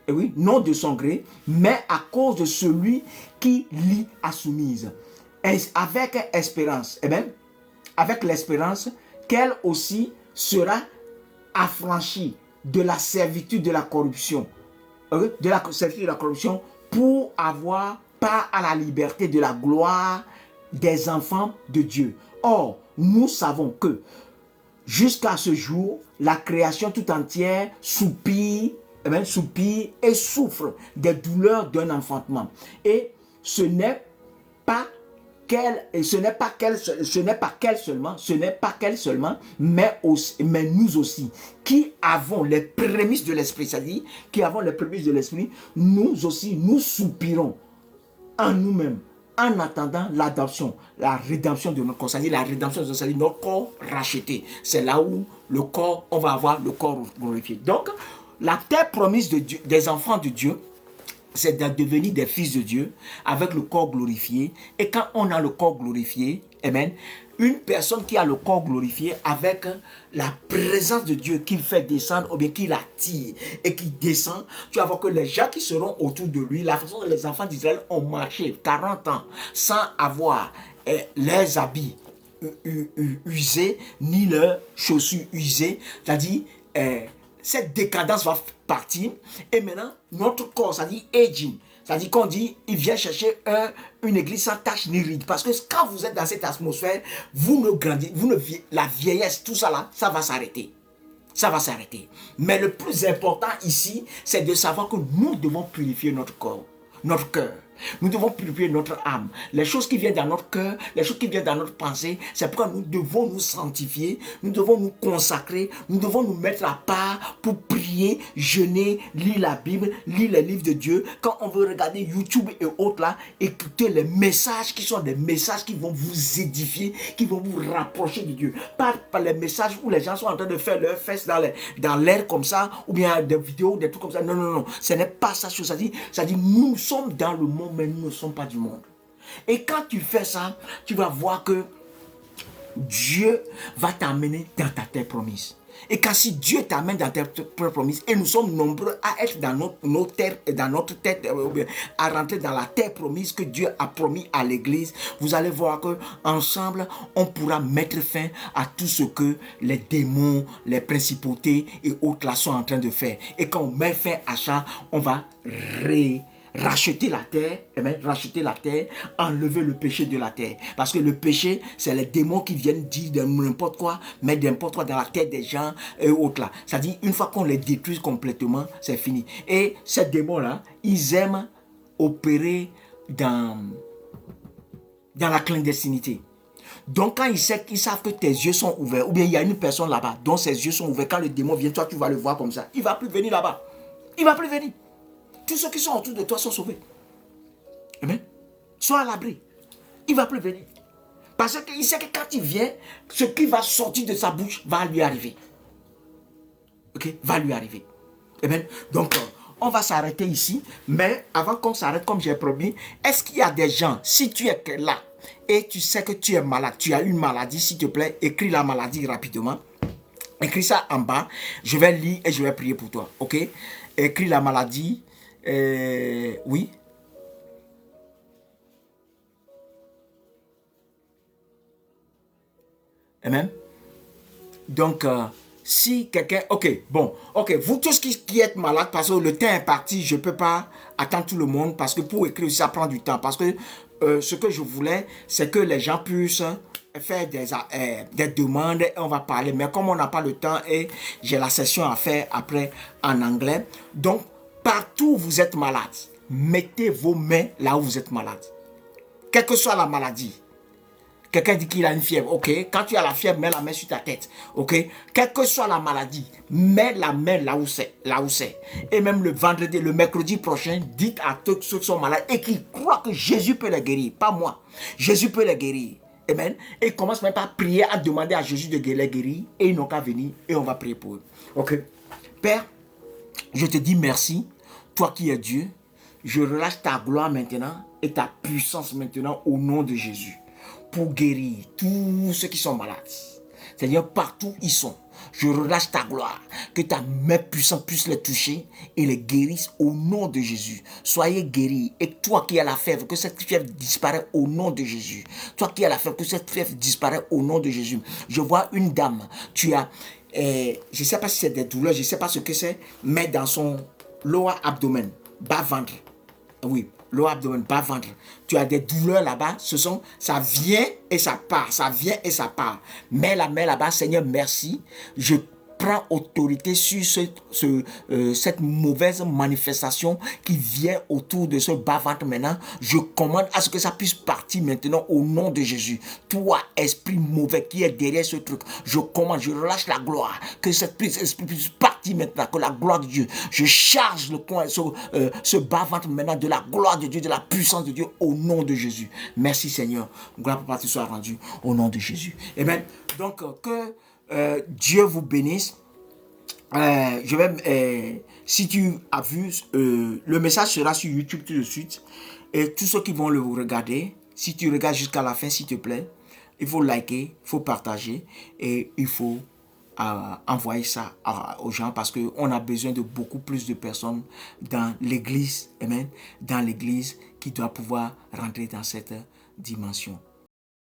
mais à cause de celui qui l'y a soumise. Et avec espérance, avec l'espérance qu'elle aussi sera affranchie de la servitude de la corruption, pour avoir part à la liberté de la gloire des enfants de Dieu. Or, nous savons que jusqu'à ce jour, la création tout entière soupire et souffre des douleurs d'un enfantement. Et ce n'est pas qu'elle seulement, mais nous aussi, qui avons les prémices de l'esprit, c'est-à-dire qui avons les prémices de l'esprit, nous aussi, nous soupirons en nous-mêmes, en attendant l'adoption, la rédemption de notre corps, c'est-à-dire la rédemption de notre corps racheté. C'est là où le corps, on va avoir le corps glorifié. Donc, la terre promise de Dieu, des enfants de Dieu, c'est de devenir des fils de Dieu avec le corps glorifié. Et quand on a le corps glorifié, amen, une personne qui a le corps glorifié avec la présence de Dieu qui fait descendre ou bien qui l'attire et qui descend, tu vas voir que les gens qui seront autour de lui, la façon dont les enfants d'Israël ont marché 40 ans sans avoir leurs habits usés ni leurs chaussures usées, c'est-à-dire cette décadence va partir et maintenant notre corps, c'est-à-dire aging, c'est-à-dire qu'on dit, il vient chercher une église sans tache ni ride. Parce que quand vous êtes dans cette atmosphère, vous ne grandissez, la vieillesse, tout ça là, ça va s'arrêter. Ça va s'arrêter. Mais le plus important ici, c'est de savoir que nous devons purifier notre corps, notre cœur. Nous devons purifier notre âme. Les choses qui viennent dans notre cœur, les choses qui viennent dans notre pensée, c'est pourquoi nous devons nous sanctifier, nous devons nous consacrer, nous devons nous mettre à part pour prier, jeûner, lire la Bible, lire les livres de Dieu. Quand on veut regarder YouTube et autres là, écouter les messages qui sont des messages qui vont vous édifier, qui vont vous rapprocher de Dieu. Pas les messages où les gens sont en train de faire leurs fesses dans l'air comme ça, ou bien des vidéos, des trucs comme ça. Non, non, non. Ce n'est pas ça. Ça dit, nous sommes dans le monde, mais nous ne sommes pas du monde. Et quand tu fais ça, tu vas voir que Dieu va t'amener dans ta terre promise. Et quand si Dieu t'amène dans ta terre promise, et nous sommes nombreux à être dans notre terre, à rentrer dans la terre promise que Dieu a promis à l'église, vous allez voir que ensemble, on pourra mettre fin à tout ce que les démons, les principautés et autres là sont en train de faire. Et quand on met fin à ça, on va racheter la terre, enlever le péché de la terre. Parce que le péché, c'est les démons qui viennent dire de n'importe quoi, mettre n'importe quoi dans la tête des gens et autres là. C'est-à-dire, une fois qu'on les détruit complètement, c'est fini. Et ces démons-là, ils aiment opérer dans la clandestinité. Donc quand ils savent que tes yeux sont ouverts, ou bien il y a une personne là-bas dont ses yeux sont ouverts, quand le démon vient, toi tu vas le voir comme ça, il ne va plus venir là-bas. Il ne va plus venir. Tous ceux qui sont autour de toi sont sauvés. Amen. Sois à l'abri. Il ne va plus venir. Parce qu'il sait que quand il vient, ce qui va sortir de sa bouche va lui arriver. Ok? Va lui arriver. Amen. Donc, on va s'arrêter ici. Mais avant qu'on s'arrête, comme j'ai promis, est-ce qu'il y a des gens, si tu es là, et tu sais que tu es malade, tu as une maladie, s'il te plaît, écris la maladie rapidement. Écris ça en bas. Je vais lire et je vais prier pour toi. Ok? Écris la maladie. Oui. Amen. Donc, si quelqu'un... Ok, bon. Ok, vous tous qui êtes malades, parce que le temps est parti, je ne peux pas attendre tout le monde, parce que pour écrire, ça prend du temps. Parce que ce que je voulais, c'est que les gens puissent faire des demandes et on va parler. Mais comme on n'a pas le temps et j'ai la session à faire après en anglais, donc, partout où vous êtes malade, mettez vos mains là où vous êtes malade. Quelle que soit la maladie. Quelqu'un dit qu'il a une fièvre. Ok. Quand tu as la fièvre, mets la main sur ta tête. Ok. Quelle que soit la maladie, mets la main là où c'est. Et même le vendredi, le mercredi prochain, dites à tous ceux qui sont malades et qui croient que Jésus peut les guérir. Pas moi. Jésus peut les guérir. Amen. Et commence même par prier, à demander à Jésus de les guérir. Et ils n'ont qu'à venir et on va prier pour eux. Ok. Père, je te dis merci. Toi qui es Dieu, je relâche ta gloire maintenant et ta puissance maintenant au nom de Jésus pour guérir tous ceux qui sont malades. C'est-à-dire partout où ils sont. Je relâche ta gloire. Que ta main puissante puisse les toucher et les guérisse au nom de Jésus. Soyez guéris. Et toi qui as la fièvre, que cette fièvre disparaisse au nom de Jésus. Toi qui as la fièvre, que cette fièvre disparaisse au nom de Jésus. Je vois une dame. Tu as, je ne sais pas si c'est des douleurs, je ne sais pas ce que c'est, mais dans son lower abdomen, bas ventre. Oui, lower abdomen, bas ventre. Tu as des douleurs là-bas. Ça vient et ça part. Ça vient et ça part. Mets la main là-bas. Seigneur, merci. Je prends autorité sur cette mauvaise manifestation qui vient autour de ce bas-ventre maintenant. Je commande à ce que ça puisse partir maintenant au nom de Jésus. Toi, esprit mauvais qui est derrière ce truc, je commande, je relâche la gloire. Que cet esprit puisse partir maintenant, que la gloire de Dieu, je charge ce bas-ventre maintenant de la gloire de Dieu, de la puissance de Dieu au nom de Jésus. Merci Seigneur. Gloire pour partie soit rendue au nom de Jésus. Amen. Donc, que Dieu vous bénisse. Si tu as vu, le message sera sur YouTube tout de suite. Et tous ceux qui vont le regarder, si tu regardes jusqu'à la fin, s'il te plaît, il faut liker, il faut partager et il faut envoyer ça aux gens parce qu'on a besoin de beaucoup plus de personnes dans l'église, amen, dans l'église qui doit pouvoir rentrer dans cette dimension.